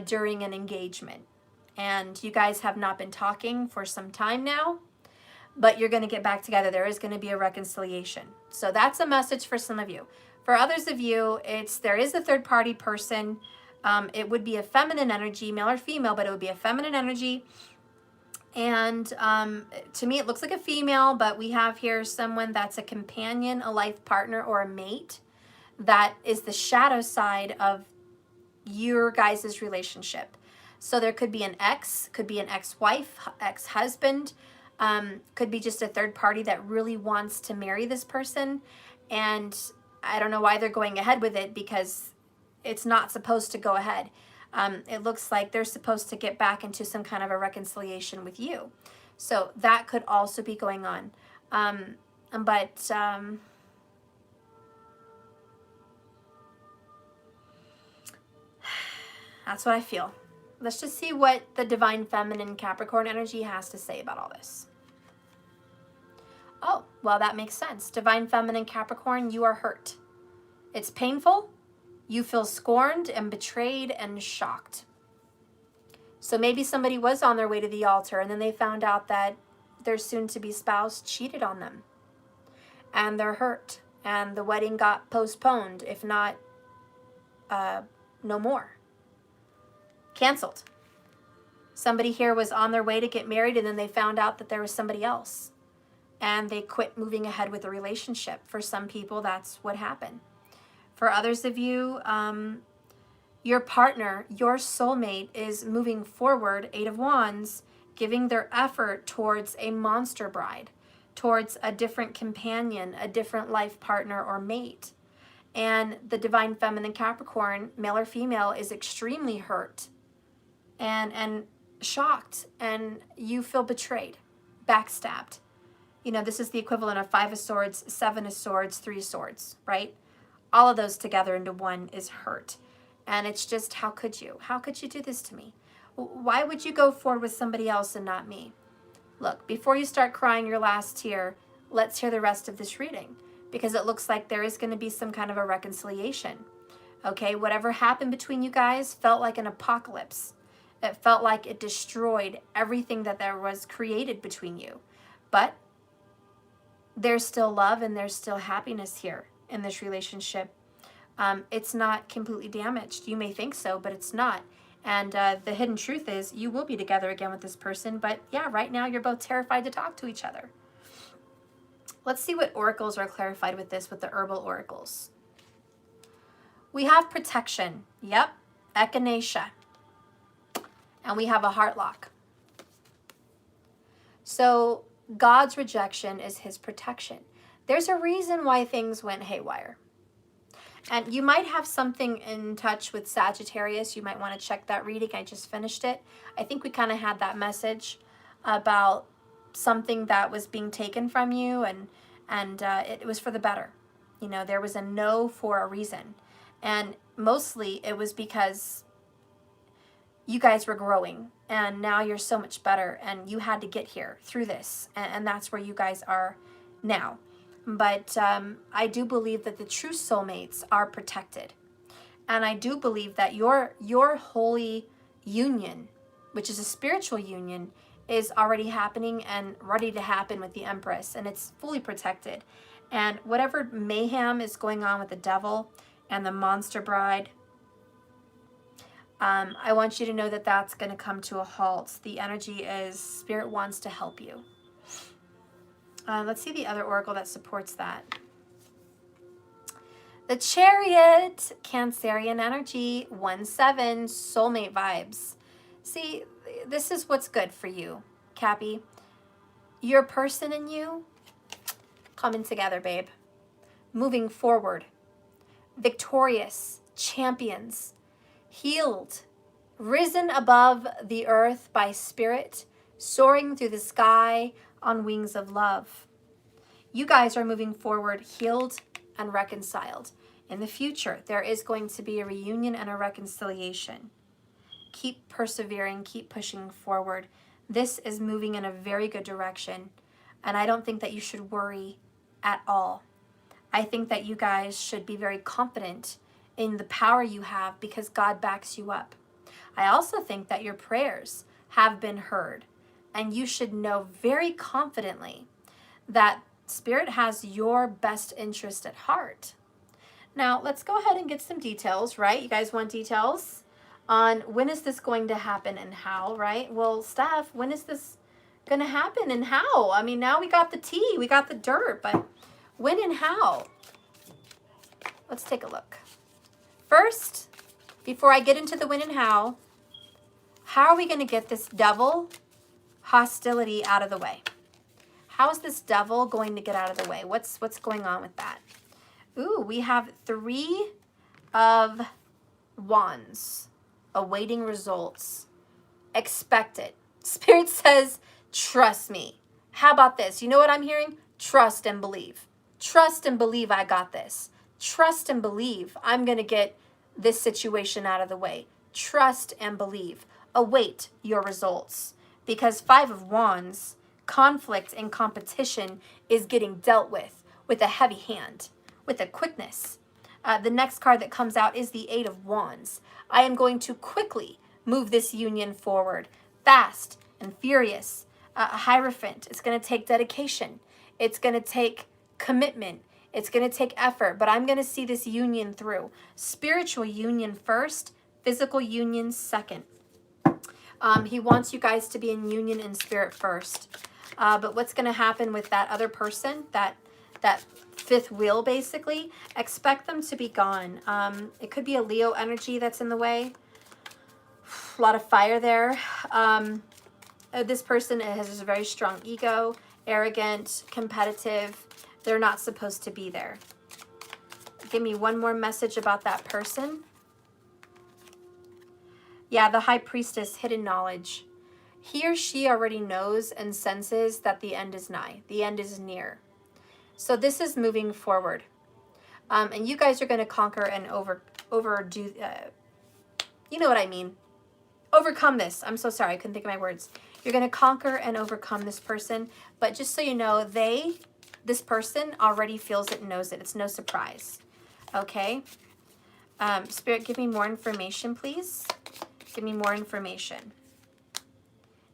during an engagement. And you guys have not been talking for some time now, but you're going to get back together. There is going to be a reconciliation. So that's a message for some of you. For others of you, there is a third party person. It would be a feminine energy, male or female, but it would be a feminine energy. And to me, it looks like a female, but we have here someone that's a companion, a life partner, or a mate. That is the shadow side of your guys' relationship. So there could be an ex, could be an ex-wife, ex-husband, could be just a third party that really wants to marry this person. And I don't know why they're going ahead with it, because it's not supposed to go ahead. It looks like they're supposed to get back into some kind of a reconciliation with you. So that could also be going on. That's what I feel. Let's just see what the Divine Feminine Capricorn energy has to say about all this. Oh, well, that makes sense. Divine Feminine Capricorn, you are hurt. It's painful. You feel scorned and betrayed and shocked. So maybe somebody was on their way to the altar and then they found out that their soon-to-be spouse cheated on them. And they're hurt. And the wedding got postponed, if not, no more. Canceled. Somebody here was on their way to get married and then they found out that there was somebody else. And they quit moving ahead with the relationship. For some people, that's what happened. For others of you, your partner, your soulmate is moving forward, 8 of Wands, giving their effort towards a monster bride, towards a different companion, a different life partner or mate. And the Divine Feminine Capricorn, male or female, is extremely hurt and shocked, and you feel betrayed, backstabbed. You know, this is the equivalent of 5 of Swords, 7 of Swords, 3 of Swords, right? All of those together into one is hurt. And it's just, how could you? How could you do this to me? Why would you go forward with somebody else and not me? Look, before you start crying your last tear, let's hear the rest of this reading, because it looks like there is going to be some kind of a reconciliation. Okay, whatever happened between you guys felt like an apocalypse. It felt like it destroyed everything that there was created between you. But there's still love and there's still happiness here in this relationship. It's not completely damaged. You may think so, but it's not. And the hidden truth is you will be together again with this person. But yeah, right now you're both terrified to talk to each other. Let's see what oracles are clarified with this, with the herbal oracles. We have protection. Yep. Echinacea. And we have a heart lock. So God's rejection is his protection. There's a reason why things went haywire. And you might have something in touch with Sagittarius. You might want to check that reading. I just finished it. I think we kind of had that message about something that was being taken from you, and it was for the better. You know, there was a no for a reason. And mostly it was because you guys were growing, and now you're so much better, and you had to get here through this, and that's where you guys are now. But I do believe that the true soulmates are protected. And I do believe that your holy union, which is a spiritual union, is already happening and ready to happen with the Empress. And it's fully protected. And whatever mayhem is going on with the devil and the monster bride, I want you to know that that's going to come to a halt. The energy is Spirit wants to help you. Let's see the other oracle that supports that. The Chariot, Cancerian energy, 1-7, soulmate vibes. See, this is what's good for you, Cappy. Your person and you coming together, babe. Moving forward. Victorious, champions, healed, risen above the earth by spirit, soaring through the sky on wings of love. You guys are moving forward, healed and reconciled. In the future, there is going to be a reunion and a reconciliation. Keep persevering, keep pushing forward. This is moving in a very good direction, and I don't think that you should worry at all. I think that you guys should be very confident in the power you have because God backs you up. I also think that your prayers have been heard. And you should know very confidently that Spirit has your best interest at heart. Now, let's go ahead and get some details, right? You guys want details on when is this going to happen and how, right? Well, Steph, when is this going to happen and how? I mean, now we got the tea, we got the dirt, but when and how? Let's take a look. First, before I get into the when and how are we going to get this devil hostility out of the way? How is this devil going to get out of the way? What's going on with that? Ooh, we have 3 of Wands, awaiting results, expect it. Spirit says, trust me. How about this? You know what I'm hearing? Trust and believe. Trust and believe I got this. Trust and believe I'm going to get this situation out of the way. Trust and believe. Await your results. Because 5 of Wands, conflict and competition is getting dealt with a heavy hand, with a quickness. The next card that comes out is the 8 of Wands. I am going to quickly move this union forward, fast and furious. Hierophant, it's going to take dedication. It's going to take commitment. It's going to take effort, but I'm going to see this union through. Spiritual union first, physical union second. He wants you guys to be in union in spirit first. But what's going to happen with that other person, that 5th wheel basically, expect them to be gone. It could be a Leo energy that's in the way. A lot of fire there. This person has a very strong ego, arrogant, competitive. They're not supposed to be there. Give me one more message about that person. Yeah, the High Priestess, hidden knowledge. He or she already knows and senses that the end is nigh. The end is near. So this is moving forward. And you guys are going to conquer and overdo, you know what I mean. Overcome this. I'm so sorry. I couldn't think of my words. You're going to conquer and overcome this person. But just so you know, this person already feels it and knows it. It's no surprise. Okay? Spirit, give me more information, please. Give me more information.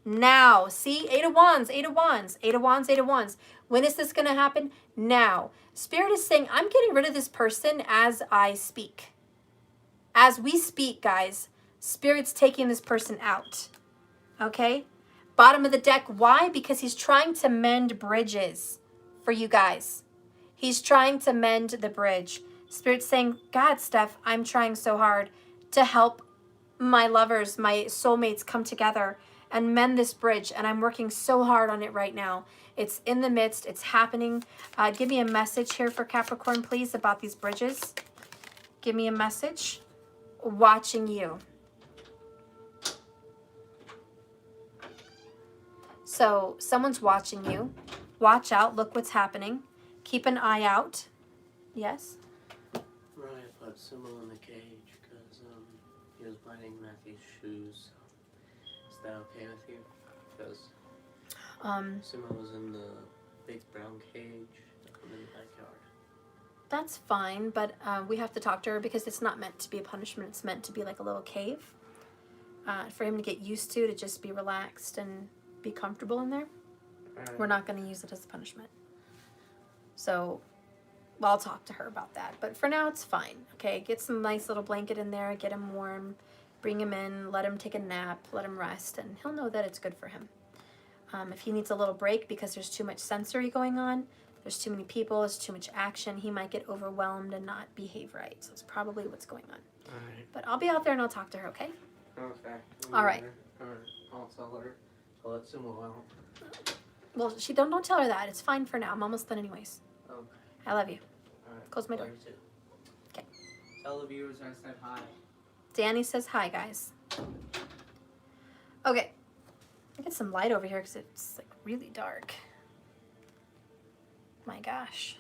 Now, see, 8 of Wands, 8 of Wands, 8 of Wands, 8 of Wands. When is this going to happen? Now. Spirit is saying, I'm getting rid of this person as I speak. As we speak, guys, Spirit's taking this person out. Okay? Bottom of the deck, why? Because he's trying to mend bridges for you guys. He's trying to mend the bridge. Spirit's saying, God, Steph, I'm trying so hard to help my lovers, my soulmates come together and mend this bridge. And I'm working so hard on it right now. It's in the midst. It's happening. Give me a message here for Capricorn, please, about these bridges. Give me a message. Watching you. So someone's watching you. Watch out. Look what's happening. Keep an eye out. Yes? Right, I put Symbol in the cage because he was biting Matthew's shoes. Is that okay with you? Because Symbol was in the big brown cage in the backyard. That's fine, but we have to talk to her because it's not meant to be a punishment. It's meant to be like a little cave for him to get used to just be relaxed and be comfortable in there. Right. We're not going to use it as a punishment. So, well, I'll talk to her about that. But for now, it's fine. Okay, get some nice little blanket in there, get him warm, bring him in, let him take a nap, let him rest, and he'll know that it's good for him. If he needs a little break because there's too much sensory going on, there's too many people, there's too much action, he might get overwhelmed and not behave right. So it's probably what's going on. All right. But I'll be out there and I'll talk to her, okay? Okay. All right. I'll tell her. I'll let Symbol out. Well, don't tell her that. It's fine for now. I'm almost done anyways. Okay. I love you. All right. Close my door. Love you too. Okay. Tell the viewers I said hi. Danny says hi, guys. Okay. I get some light over here because it's like really dark. My gosh.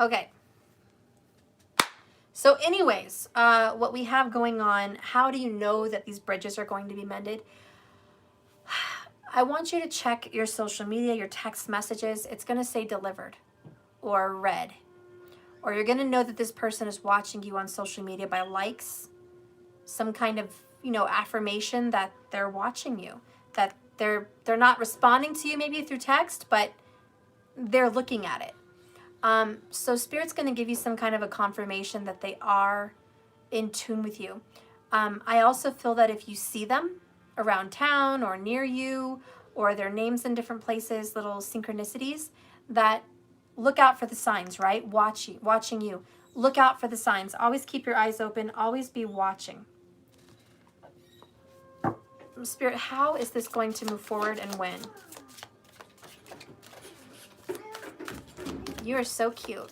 Okay. So anyways, what we have going on, how do you know that these bridges are going to be mended? I want you to check your social media, your text messages. It's going to say delivered or read. Or you're going to know that this person is watching you on social media by likes, some kind of, affirmation that they're watching you, that they're not responding to you maybe through text, but they're looking at it. So Spirit's going to give you some kind of a confirmation that they are in tune with you. I also feel that if you see them around town or near you, or their names in different places, little synchronicities, that look out for the signs, right? Watching you. Look out for the signs. Always keep your eyes open. Always be watching. Spirit, how is this going to move forward and when? You are so cute.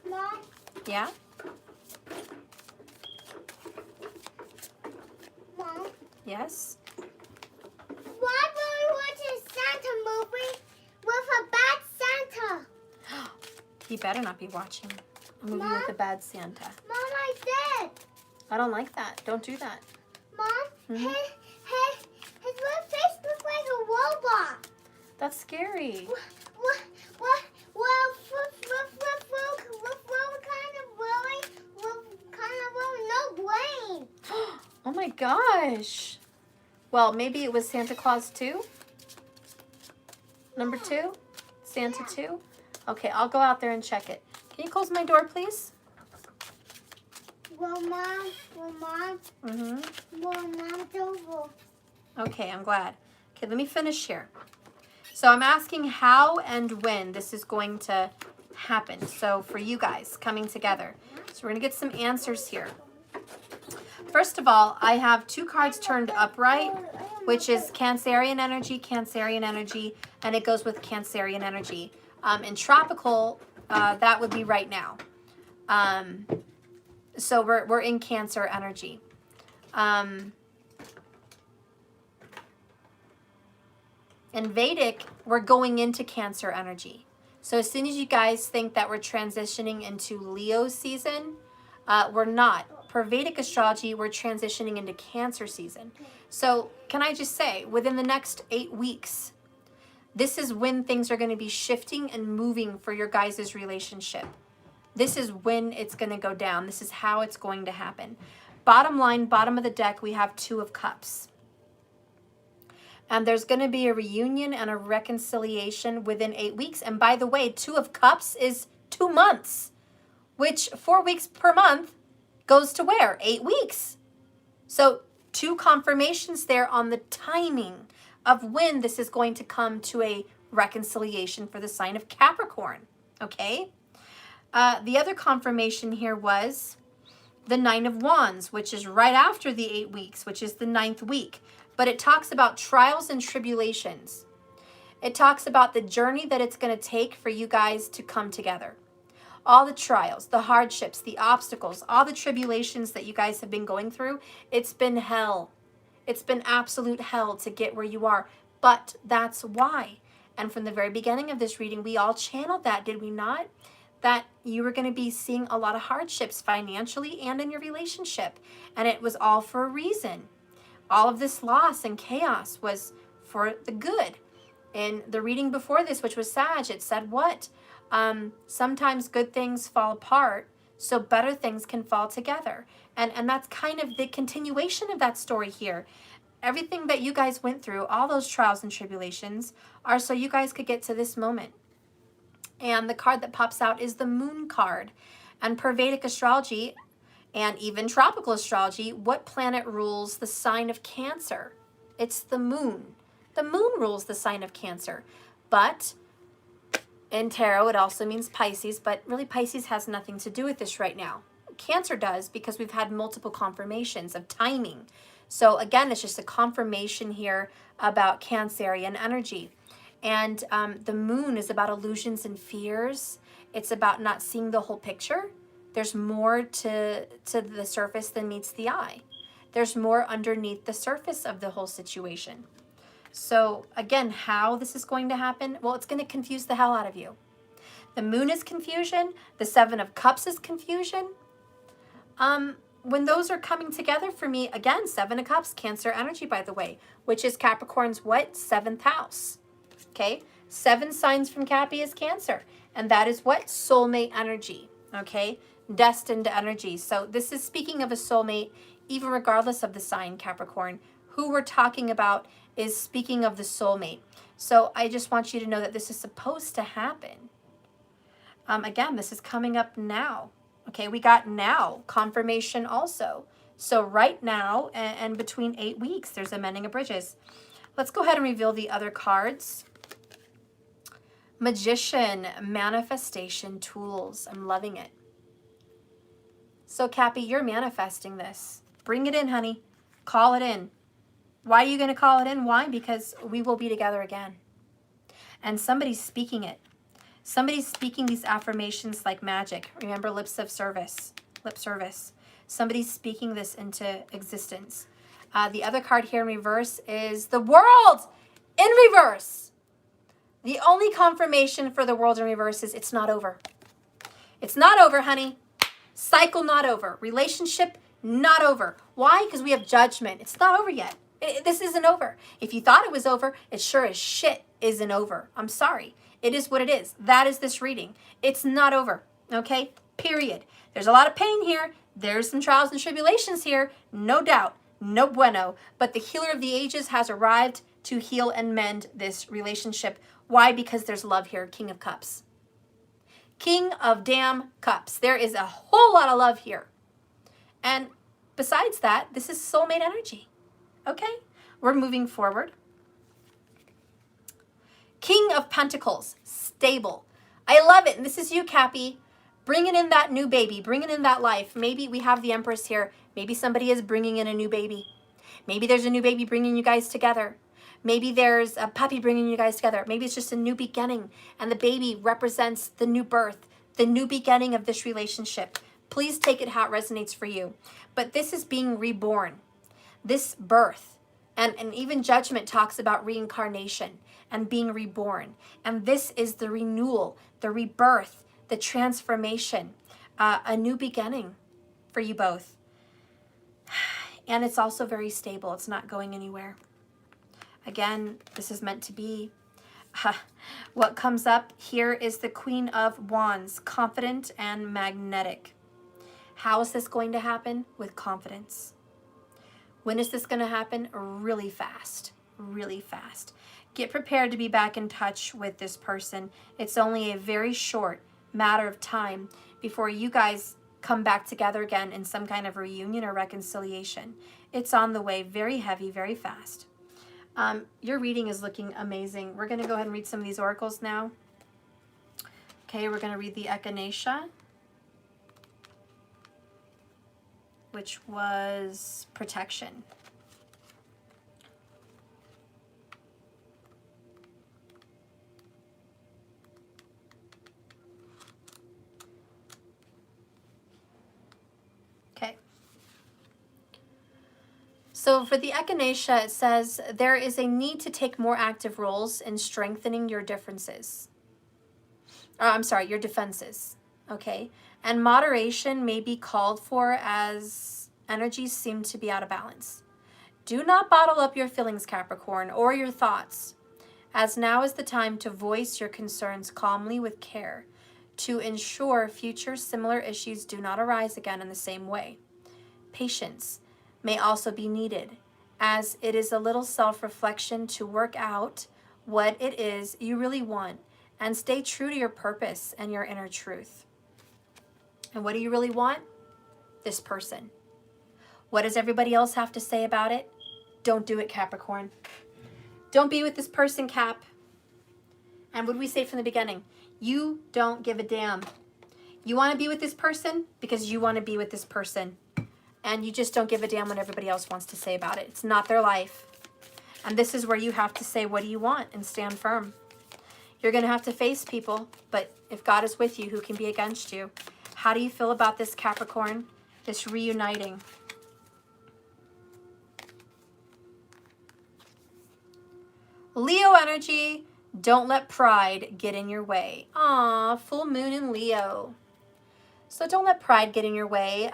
Mom, Yeah? Mom, Yes? why do we watch a Santa movie with a bad Santa? He better not be watching a movie Mom? with a bad Santa. Mom, I said. I don't like that. Don't do that. Mom, Mhm. his little face looks like a robot. That's scary. What kind of really, no brain. Oh my gosh. Well, maybe it was Santa Claus 2? Number 2? Santa 2? Okay, I'll go out there and check it. Can you close my door, please? Well, Mom, it's over. Okay, I'm glad. Okay, let me finish here. So I'm asking how and when this is going to happen. So for you guys coming together. So we're going to get some answers here. First of all, I have 2 cards turned upright, which is Cancerian energy, and it goes with Cancerian energy. In tropical, that would be right now. So we're in Cancer energy. In Vedic, we're going into Cancer energy. So as soon as you guys think that we're transitioning into Leo season, we're not. Per Vedic astrology, we're transitioning into Cancer season. So can I just say, within the next 8 weeks, this is when things are going to be shifting and moving for your guys' relationship. This is when it's going to go down. This is how it's going to happen. Bottom line, bottom of the deck, we have 2 of Cups. And there's going to be a reunion and a reconciliation within 8 weeks. And by the way, 2 of Cups is 2 months. which 4 weeks per month goes to where? 8 weeks. So 2 confirmations there on the timing of when this is going to come to a reconciliation for the sign of Capricorn, okay? The other confirmation here was the 9 of Wands, which is right after the 8 weeks, which is the 9th week. But it talks about trials and tribulations. It talks about the journey that it's going to take for you guys to come together. All the trials, the hardships, the obstacles, all the tribulations that you guys have been going through, it's been hell. It's been absolute hell to get where you are. But that's why. And from the very beginning of this reading, we all channeled that, did we not? That you were going to be seeing a lot of hardships financially and in your relationship. And it was all for a reason. All of this loss and chaos was for the good. In the reading before this, which was Sag, it said what? Sometimes good things fall apart, so better things can fall together. And that's kind of the continuation of that story here. Everything that you guys went through, all those trials and tribulations, are so you guys could get to this moment. And the card that pops out is the Moon card. And per Vedic astrology, and even tropical astrology, what planet rules the sign of Cancer? It's the Moon. The Moon rules the sign of Cancer. But in tarot, it also means Pisces, but really Pisces has nothing to do with this right now. Cancer does, because we've had multiple confirmations of timing. So again, it's just a confirmation here about Cancerian energy. And the Moon is about illusions and fears. It's about not seeing the whole picture. There's more to the surface than meets the eye. There's more underneath the surface of the whole situation. So again, how this is going to happen? Well, it's going to confuse the hell out of you. The Moon is confusion. The 7 of Cups is confusion. When those are coming together for me, again, 7 of Cups, Cancer energy, by the way, which is Capricorn's what? 7th house. Okay? 7 signs from Cappy is Cancer. And that is what? Soulmate energy. Okay? Destined energy. So this is speaking of a soulmate, even regardless of the sign, Capricorn. Who we're talking about is speaking of the soulmate. So I just want you to know that this is supposed to happen. Again, this is coming up now. Okay, we got now confirmation also. So right now and between 8 weeks, there's a mending of bridges. Let's go ahead and reveal the other cards. Magician, manifestation tools. I'm loving it. So Cappy, you're manifesting this. Bring it in, honey. Call it in. Why are you going to call it in? Why? Because we will be together again. And somebody's speaking it. Somebody's speaking these affirmations like magic. Remember, lips of service. Lip service. Somebody's speaking this into existence. The other card here in reverse is the World in reverse. The only confirmation for the World in reverse is it's not over. It's not over, honey. Cycle not over. Relationship not over. Why? Because we have judgment. It's not over yet. This isn't over. If you thought it was over, it sure as shit isn't over. I'm sorry. It is what it is. That is this reading. It's not over. Okay? Period. There's a lot of pain here. There's some trials and tribulations here. No doubt. No bueno. But the healer of the ages has arrived to heal and mend this relationship. Why? Because there's love here. King of Cups. King of damn Cups. There is a whole lot of love here. And besides that, this is soulmate energy. Okay? We're moving forward. King of Pentacles. Stable. I love it. And this is you, Cappy. Bringing in that new baby. Bringing in that life. Maybe we have the Empress here. Maybe somebody is bringing in a new baby. Maybe there's a new baby bringing you guys together. Maybe there's a puppy bringing you guys together. Maybe it's just a new beginning. And the baby represents the new birth. The new beginning of this relationship. Please take it how it resonates for you. But this is being reborn. This birth. And even Judgment talks about reincarnation and being reborn. And this is the renewal, the rebirth, the transformation, a new beginning for you both. And it's also very stable. It's not going anywhere. Again, this is meant to be. What comes up here is the Queen of Wands, confident and magnetic. How is this going to happen? With confidence. When is this going to happen? Really fast. Really fast. Get prepared to be back in touch with this person. It's only a very short matter of time. before you guys come back together again in some kind of reunion or reconciliation. It's on the way, very heavy, very fast. Your reading is looking amazing. We're going to go ahead and read some of these oracles now. Okay, we're going to read the echinacea, which was protection. Okay. So for the echinacea, it says, there is a need to take more active roles in strengthening your differences. Your defenses. Okay. And moderation may be called for as energies seem to be out of balance. Do not bottle up your feelings, Capricorn, or your thoughts, as now is the time to voice your concerns calmly with care to ensure future similar issues do not arise again in the same way. Patience may also be needed, as it is a little self-reflection to work out what it is you really want and stay true to your purpose and your inner truth. And what do you really want? This person. What does everybody else have to say about it? Don't do it, Capricorn. Don't be with this person, Cap. And what did we say from the beginning? You don't give a damn. You want to be with this person because you want to be with this person. And you just don't give a damn what everybody else wants to say about it. It's not their life. And this is where you have to say, what do you want? And stand firm. You're going to have to face people, but if God is with you, who can be against you? How do you feel about this, Capricorn? This reuniting? Leo energy, don't let pride get in your way. Aw, full moon in Leo. So don't let pride get in your way.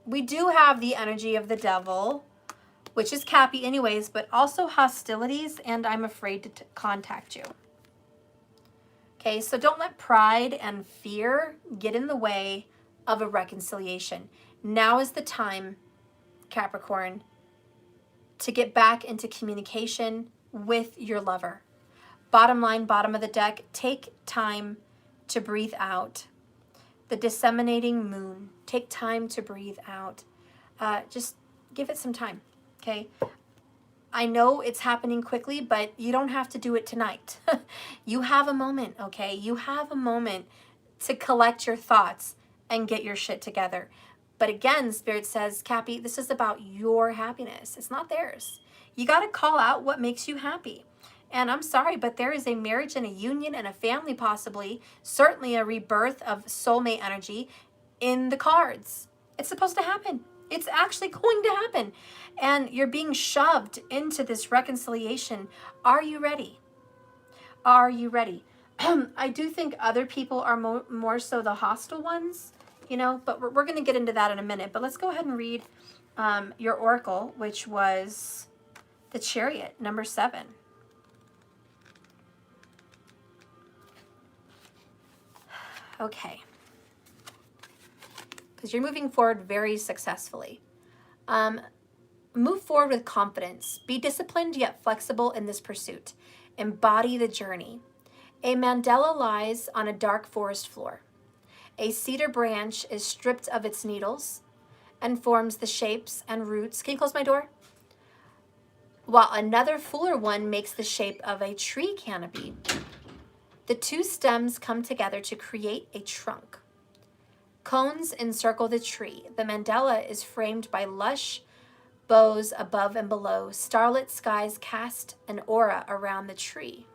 We do have the energy of the devil, which is Cappy anyways, but also hostilities, and I'm afraid to contact you. Okay, so don't let pride and fear get in the way of a reconciliation. Now is the time, Capricorn, to get back into communication with your lover. Bottom line, bottom of the deck, take time to breathe out. The disseminating moon, take time to breathe out. Just give it some time, okay? I know it's happening quickly, but you don't have to do it tonight. You have a moment, okay? You have a moment to collect your thoughts and get your shit together. But again, Spirit says, Cappy, this is about your happiness. It's not theirs. You got to call out what makes you happy. And I'm sorry, but there is a marriage and a union and a family possibly, certainly a rebirth of soulmate energy in the cards. It's supposed to happen. It's actually going to happen. And you're being shoved into this reconciliation. Are you ready? Are you ready? I do think other people are more so the hostile ones, you know, but we're going to get into that in a minute. But let's go ahead and read your oracle, which was the Chariot, number 7. Okay. Because you're moving forward very successfully. Move forward with confidence. Be disciplined yet flexible in this pursuit. Embody the journey. A mandala lies on a dark forest floor. A cedar branch is stripped of its needles and forms the shapes and roots. Can you close my door? While another fuller one makes the shape of a tree canopy. The two stems come together to create a trunk. Cones encircle the tree. The mandala is framed by lush boughs above and below. Starlit skies cast an aura around the tree.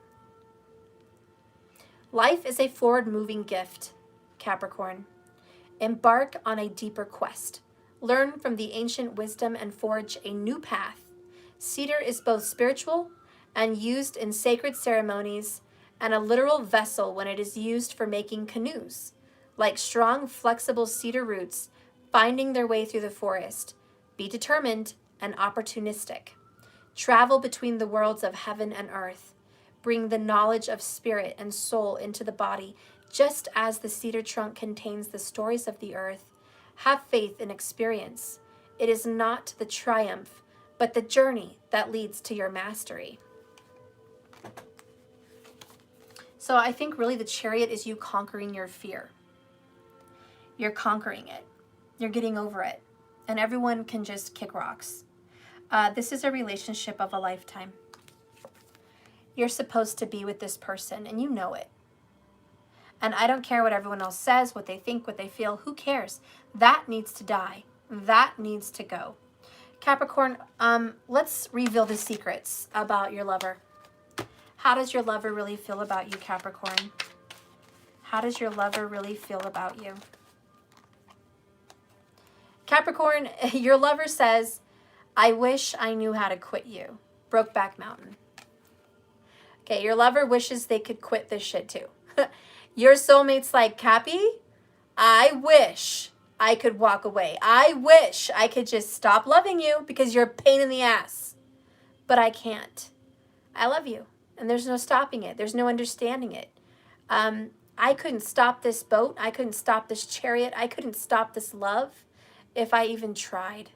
Life is a forward-moving gift, Capricorn. Embark on a deeper quest. Learn from the ancient wisdom and forge a new path. Cedar is both spiritual and used in sacred ceremonies and a literal vessel when it is used for making canoes. Like strong, flexible cedar roots finding their way through the forest. Be determined and opportunistic. Travel between the worlds of heaven and earth. Bring the knowledge of spirit and soul into the body, just as the cedar trunk contains the stories of the earth. Have faith in experience. It is not the triumph, but the journey that leads to your mastery. So I think really the Chariot is you conquering your fear. You're conquering it. You're getting over it. And everyone can just kick rocks. This is a relationship of a lifetime. You're supposed to be with this person, and you know it. And I don't care what everyone else says, what they think, what they feel. Who cares? That needs to die. That needs to go. Capricorn, let's reveal the secrets about your lover. How does your lover really feel about you, Capricorn? How does your lover really feel about you? Capricorn, your lover says, I wish I knew how to quit you. Brokeback Mountain. Okay, your lover wishes they could quit this shit too. Your soulmate's like, Cappy, I wish I could walk away. I wish I could just stop loving you because you're a pain in the ass. But I can't. I love you. And there's no stopping it. There's no understanding it. I couldn't stop this boat. I couldn't stop this chariot. I couldn't stop this love if I even tried.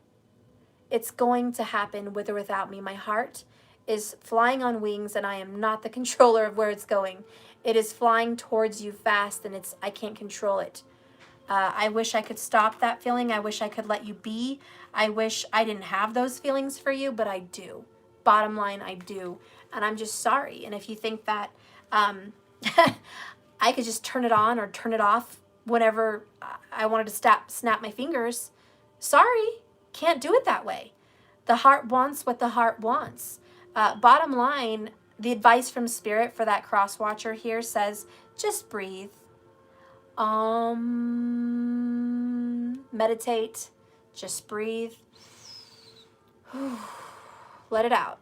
It's going to happen with or without me. My heart is flying on wings, and I am not the controller of where it's going. It is flying towards you fast, and I can't control it. I wish I could stop that feeling. I wish I could let you be. I wish I didn't have those feelings for you, but I do. Bottom line, I do. And I'm just sorry. And if you think that I could just turn it on or turn it off whenever I wanted to snap my fingers, sorry, can't do it that way. The heart wants what the heart wants. Bottom line, the advice from Spirit for that cross watcher here says, just breathe. Meditate. Just breathe. Let it out.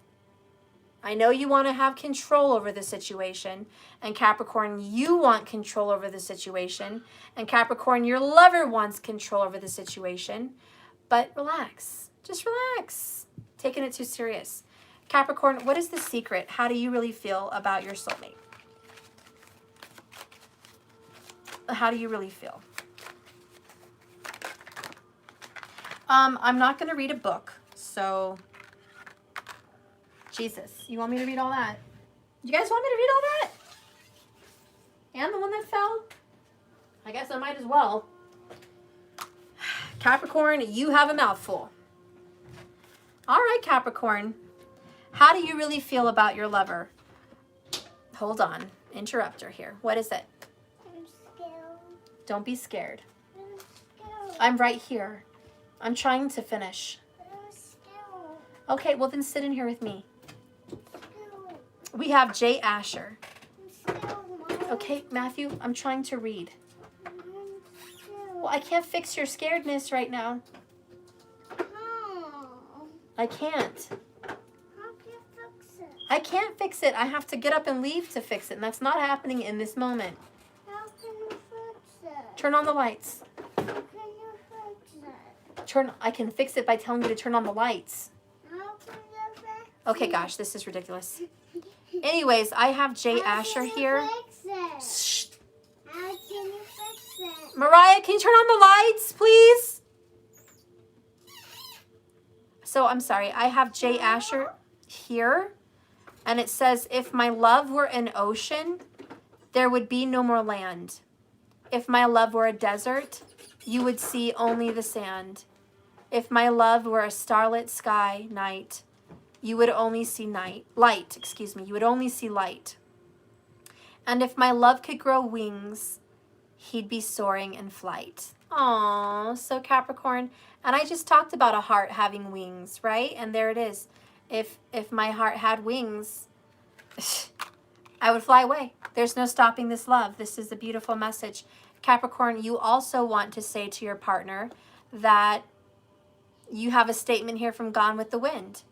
I know you want to have control over the situation. And Capricorn, you want control over the situation. And Capricorn, your lover wants control over the situation. But relax. Just relax. Taking it too serious. Capricorn, what is the secret? How do you really feel about your soulmate? How do you really feel? I'm not going to read a book, so... Jesus, you want me to read all that? You guys want me to read all that? And the one that fell? I guess I might as well. Capricorn, you have a mouthful. All right, Capricorn. How do you really feel about your lover? Hold on. Interrupter here. What is it? I'm scared. Don't be scared. I'm scared. I'm right here. I'm trying to finish. I'm scared. Okay, well then sit in here with me. I'm scared. We have Jay Asher. I'm scared, Mom. Okay, Matthew, I'm trying to read. I'm scared. Well, I can't fix your scaredness right now. How? I can't. How can you fix it? I can't fix it. I have to get up and leave to fix it, and that's not happening in this moment. How can you fix it? Turn on the lights. How can you fix it? I can fix it by telling you to turn on the lights. How can you fix it? Okay, gosh, this is ridiculous. Anyways, I have Jay How Asher can you here. fix it? Shh. How can you fix it? Mariah, can you turn on the lights, please? So, I'm sorry. I have Jay Asher here. And it says, if my love were an ocean, there would be no more land. If my love were a desert, you would see only the sand. If my love were a starlit sky night, you would only see light. You would only see light. And if my love could grow wings, he'd be soaring in flight. Aww, so Capricorn. And I just talked about a heart having wings, right? And there it is. If my heart had wings, I would fly away. There's no stopping this love. This is a beautiful message. Capricorn, you also want to say to your partner that you have a statement here from Gone with the Wind.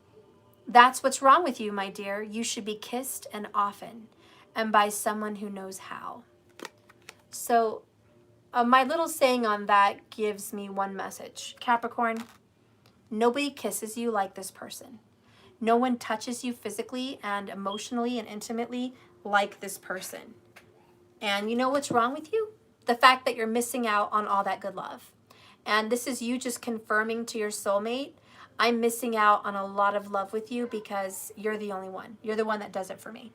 That's what's wrong with you, my dear. You should be kissed and often, and by someone who knows how. So my little saying on that gives me one message. Capricorn, nobody kisses you like this person. No one touches you physically and emotionally and intimately like this person. And you know what's wrong with you? The fact that you're missing out on all that good love. And this is you just confirming to your soulmate, I'm missing out on a lot of love with you because you're the only one. You're the one that does it for me.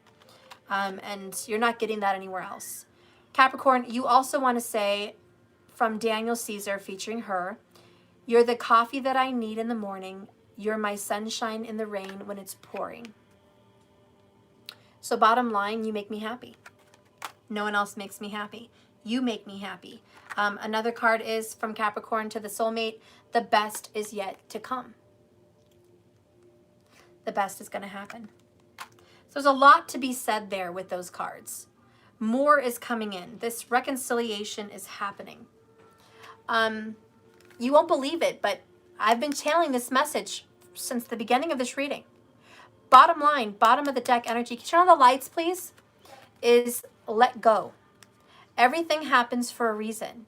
And you're not getting that anywhere else. Capricorn, you also want to say, from Daniel Caesar featuring her. You're the coffee that I need in the morning. You're my sunshine in the rain when it's pouring. So bottom line, you make me happy. No one else makes me happy. You make me happy. Another card is from Capricorn to the soulmate. The best is yet to come. The best is going to happen. So there's a lot to be said there with those cards. More is coming in. This reconciliation is happening. You won't believe it, but I've been channeling this message since the beginning of this reading. Bottom line, bottom of the deck energy, can you turn on the lights, please? Is let go. Everything happens for a reason.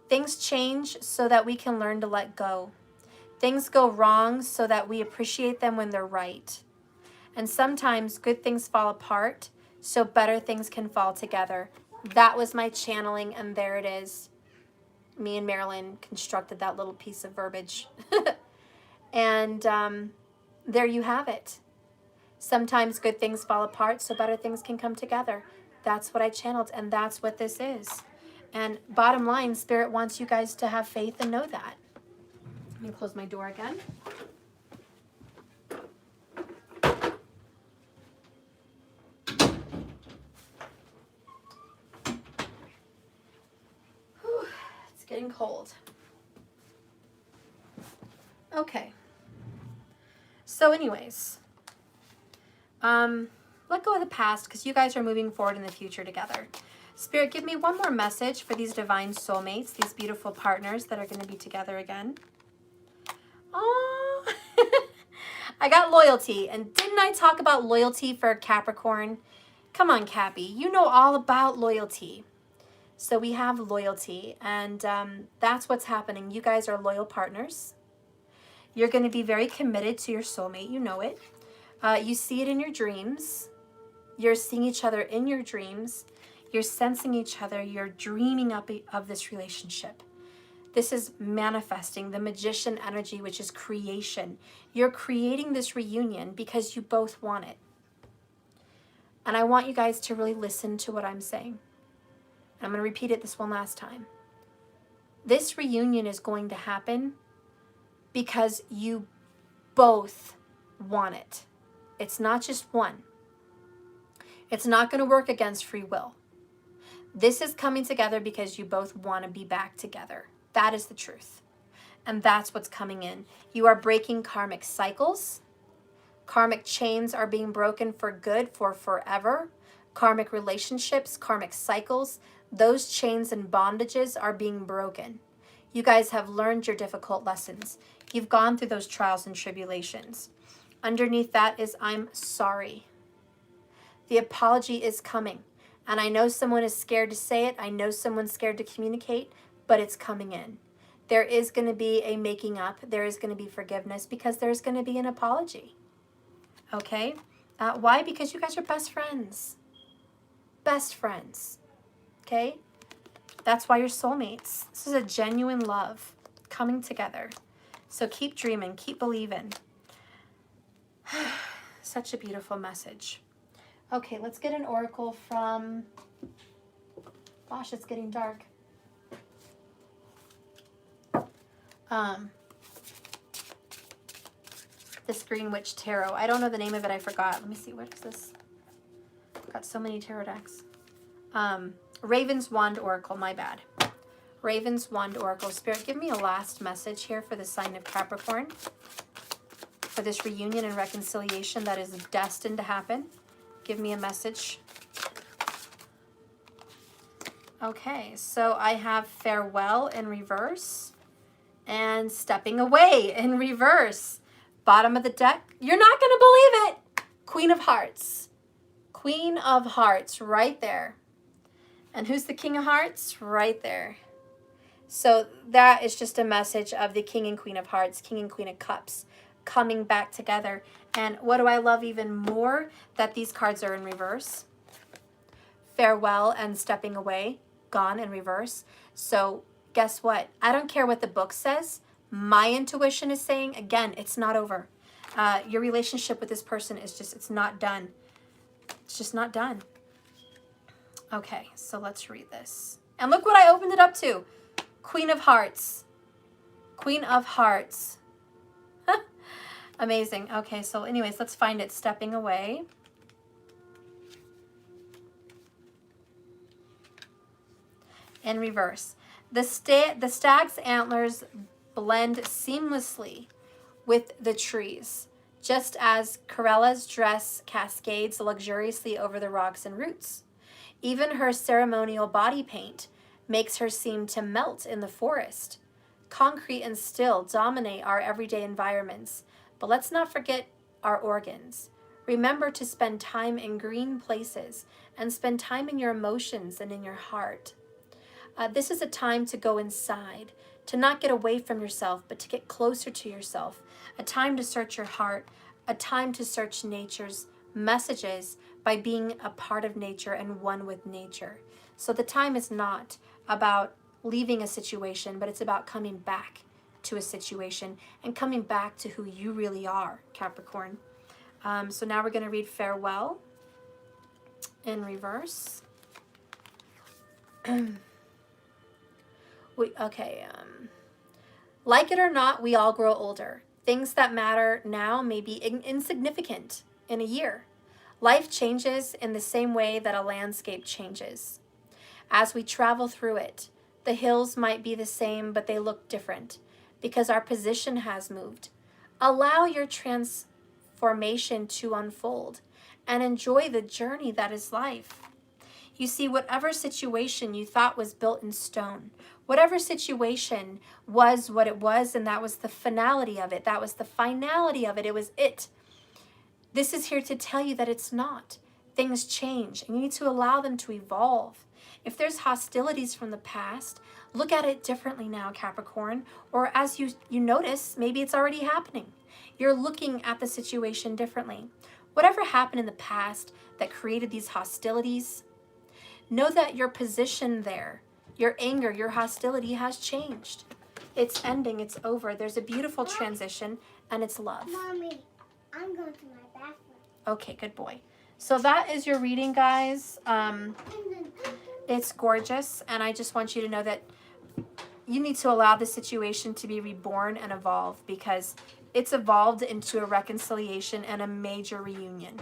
Things change so that we can learn to let go. Things go wrong so that we appreciate them when they're right. And sometimes good things fall apart so better things can fall together. That was my channeling, and there it is. Me and Marilyn constructed that little piece of verbiage. And there you have it. Sometimes good things fall apart so better things can come together. That's what I channeled, and that's what this is. And bottom line, Spirit wants you guys to have faith and know that. Let me close my door again. Whew, it's getting cold. Okay. So anyways, let go of the past because you guys are moving forward in the future together. Spirit, give me one more message for these divine soulmates, these beautiful partners that are going to be together again. Oh, I got loyalty. And didn't I talk about loyalty for Capricorn? Come on, Cappy. You know all about loyalty. So we have loyalty, and that's what's happening. You guys are loyal partners. You're going to be very committed to your soulmate. You know it. You see it in your dreams. You're seeing each other in your dreams. You're sensing each other. You're dreaming up of this relationship. This is manifesting the magician energy, which is creation. You're creating this reunion because you both want it. And I want you guys to really listen to what I'm saying. I'm going to repeat it this one last time. This reunion is going to happen because you both want it. It's not just one. It's not going to work against free will. This is coming together because you both want to be back together. That is the truth. And that's what's coming in. You are breaking karmic cycles. Karmic chains are being broken for good, for forever. Karmic relationships, karmic cycles, those chains and bondages are being broken. You guys have learned your difficult lessons. You've gone through those trials and tribulations. Underneath that is, I'm sorry. The apology is coming. And I know someone is scared to say it. I know someone's scared to communicate, but it's coming in. There is going to be a making up. There is going to be forgiveness because there's going to be an apology. Okay? Why? Because you guys are best friends. Best friends. Okay? That's why you're soulmates. This is a genuine love coming together. So keep dreaming. Keep believing. Such a beautiful message. Okay, let's get an oracle from... Gosh, it's getting dark. This Green Witch Tarot. I don't know the name of it. I forgot. Let me see. What is this? I've got so many tarot decks. Raven's Wand Oracle. My bad. Raven's Wand Oracle. Spirit, give me a last message here for the sign of Capricorn. For this reunion and reconciliation that is destined to happen. Give me a message. Okay, so I have farewell in reverse and stepping away in reverse. Bottom of the deck. You're not going to believe it. Queen of Hearts. Queen of Hearts right there. And who's the King of Hearts? Right there. So that is just a message of the King and Queen of Hearts, King and Queen of Cups coming back together. And what do I love even more? That these cards are in reverse. Farewell and stepping away, gone in reverse. So guess what? I don't care what the book says. My intuition is saying, again, it's not over. Your relationship with this person is just, it's not done. It's just not done. Okay, so let's read this. And look what I opened it up to. Queen of Hearts. Queen of Hearts. Amazing. Okay, so anyways, let's find it. Stepping away. In reverse. The stag's antlers blend seamlessly with the trees, just as Corella's dress cascades luxuriously over the rocks and roots. Even her ceremonial body paint makes her seem to melt in the forest. Concrete and still dominate our everyday environments, but let's not forget our organs. Remember to spend time in green places and spend time in your emotions and in your heart. This is a time to go inside, to not get away from yourself, but to get closer to yourself. A time to search your heart, a time to search nature's messages by being a part of nature and one with nature. So the time is not about leaving a situation, but it's about coming back to a situation and coming back to who you really are, Capricorn. So now we're going to read Farewell in reverse. Like it or not, we all grow older. Things that matter now may be insignificant in a year. Life changes in the same way that a landscape changes. As we travel through it, the hills might be the same, but they look different because our position has moved. Allow your transformation to unfold and enjoy the journey that is life. You see, whatever situation you thought was built in stone, whatever situation was what it was, and that was the finality of it, that was the finality of it, it was it. This is here to tell you that it's not. Things change, and you need to allow them to evolve. If there's hostilities from the past, look at it differently now, Capricorn, or as you notice, maybe it's already happening. You're looking at the situation differently. Whatever happened in the past that created these hostilities, know that your position there, your anger, your hostility has changed. It's ending, it's over. There's a beautiful transition, and it's love. Mommy, I'm going to my bathroom. Okay, good boy. So that is your reading, guys. It's gorgeous, and I just want you to know that you need to allow the situation to be reborn and evolve, because it's evolved into a reconciliation and a major reunion.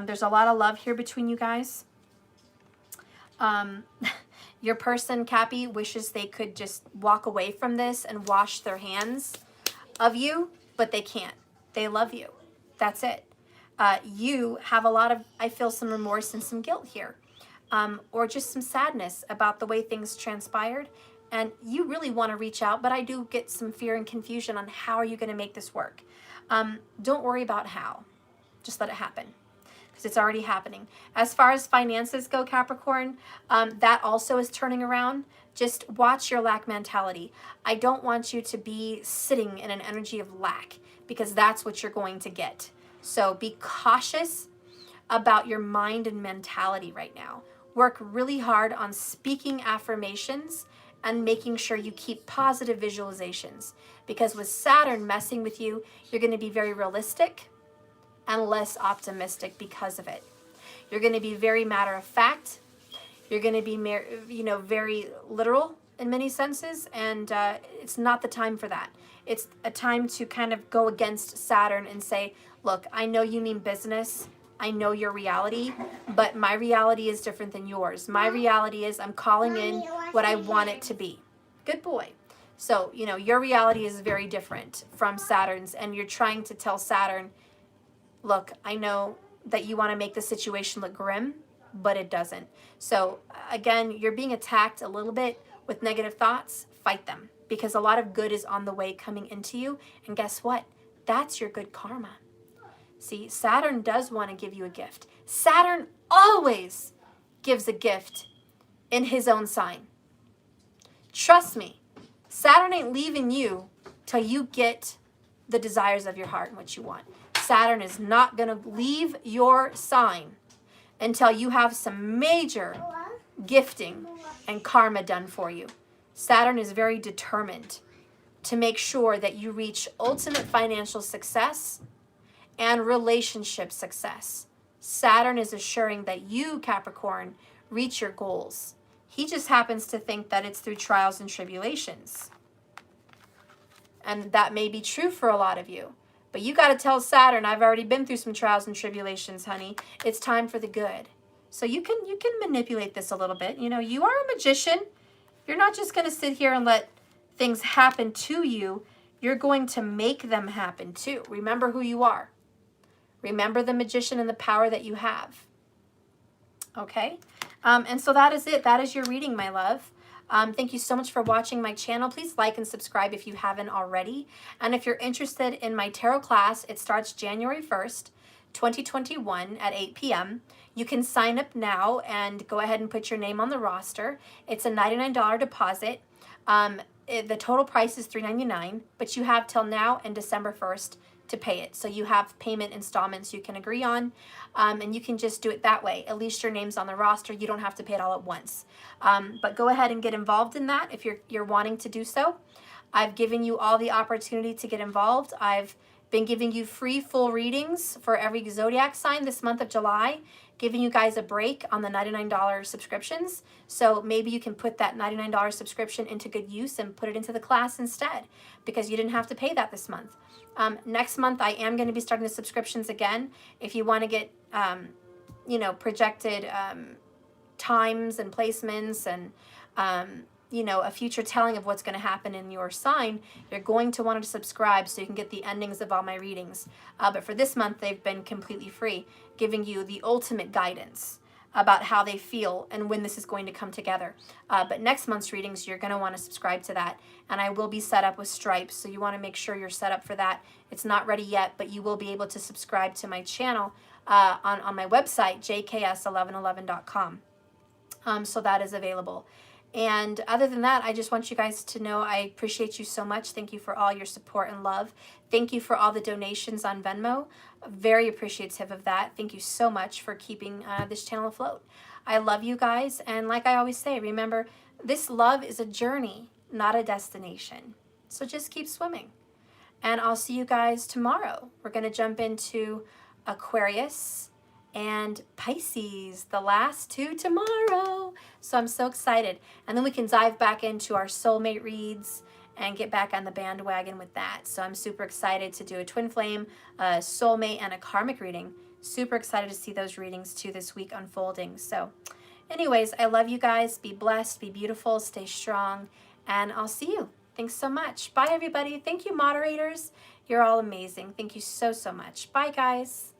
There's a lot of love here between you guys. Your person, Cappy, wishes they could just walk away from this and wash their hands of you, but they can't. They love you. That's it. You have a lot of, I feel, some remorse and some guilt here, or just some sadness about the way things transpired, and you really want to reach out, but I do get some fear and confusion on how are you going to make this work. Don't worry about how. Just let it happen, because it's already happening. As far as finances go, Capricorn, that also is turning around. Just watch your lack mentality. I don't want you to be sitting in an energy of lack, because that's what you're going to get. So be cautious about your mind and mentality right now. Work really hard on speaking affirmations and making sure you keep positive visualizations, because with Saturn messing with you, you're going to be very realistic and less optimistic because of it. You're going to be very matter of fact. You're going to be, very literal in many senses, and it's not the time for that. It's a time to kind of go against Saturn and say, look, I know you mean business. I know your reality, but my reality is different than yours. My reality is I'm calling in what I want it to be. Good boy. So, your reality is very different from Saturn's, and you're trying to tell Saturn, look, I know that you want to make the situation look grim, but it doesn't. So again, you're being attacked a little bit with negative thoughts. Fight them, because a lot of good is on the way coming into you. And guess what? That's your good karma. See, Saturn does want to give you a gift. Saturn always gives a gift in his own sign. Trust me, Saturn ain't leaving you till you get the desires of your heart and what you want. Saturn is not going to leave your sign until you have some major gifting and karma done for you. Saturn is very determined to make sure that you reach ultimate financial success and relationship success. Saturn is assuring that you, Capricorn, reach your goals. He just happens to think that it's through trials and tribulations. And that may be true for a lot of you. But you got to tell Saturn, I've already been through some trials and tribulations, honey. It's time for the good. So you can manipulate this a little bit. You know, you are a magician. You're not just going to sit here and let things happen to you. You're going to make them happen too. Remember who you are. Remember the magician and the power that you have. Okay? And so that is it. That is your reading, my love. Thank you so much for watching my channel. Please like and subscribe if you haven't already. And if you're interested in my tarot class, it starts January 1st, 2021 at 8 p.m. You can sign up now and go ahead and put your name on the roster. It's a $99 deposit. The total price is $399, but you have till now and December 1st to pay it. So you have payment installments you can agree on, and you can just do it that way. At least your name's on the roster. You don't have to pay it all at once. But go ahead and get involved in that if you're wanting to do so. I've given you all the opportunity to get involved. I've been giving you free full readings for every zodiac sign this month of July, giving you guys a break on the $99 subscriptions. So maybe you can put that $99 subscription into good use and put it into the class instead, because you didn't have to pay that this month. Next month, I am going to be starting the subscriptions again. If you want to get, you know, projected times and placements and, you know, a future telling of what's going to happen in your sign, you're going to want to subscribe so you can get the endings of all my readings. But for this month, they've been completely free, giving you the ultimate guidance about how they feel and when this is going to come together. But next month's readings, you're going to want to subscribe to that. And I will be set up with stripes, so you want to make sure you're set up for that. It's not ready yet, but you will be able to subscribe to my channel on my website, jks1111.com. So that is available. And other than that, I just want you guys to know I appreciate you so much. Thank you for all your support and love. Thank you for all the donations on Venmo. Very appreciative of that. Thank you so much for keeping this channel afloat. I love you guys. And like I always say, remember, this love is a journey, not a destination. So just keep swimming. And I'll see you guys tomorrow. We're going to jump into Aquarius and Pisces, the last two tomorrow. So I'm so excited. And then we can dive back into our soulmate reads and get back on the bandwagon with that. So I'm super excited to do a twin flame, a soulmate, and a karmic reading. Super excited to see those readings too this week unfolding. So anyways, I love you guys. Be blessed, be beautiful, stay strong, and I'll see you. Thanks so much. Bye, everybody. Thank you, moderators. You're all amazing. Thank you so, so much. Bye, guys.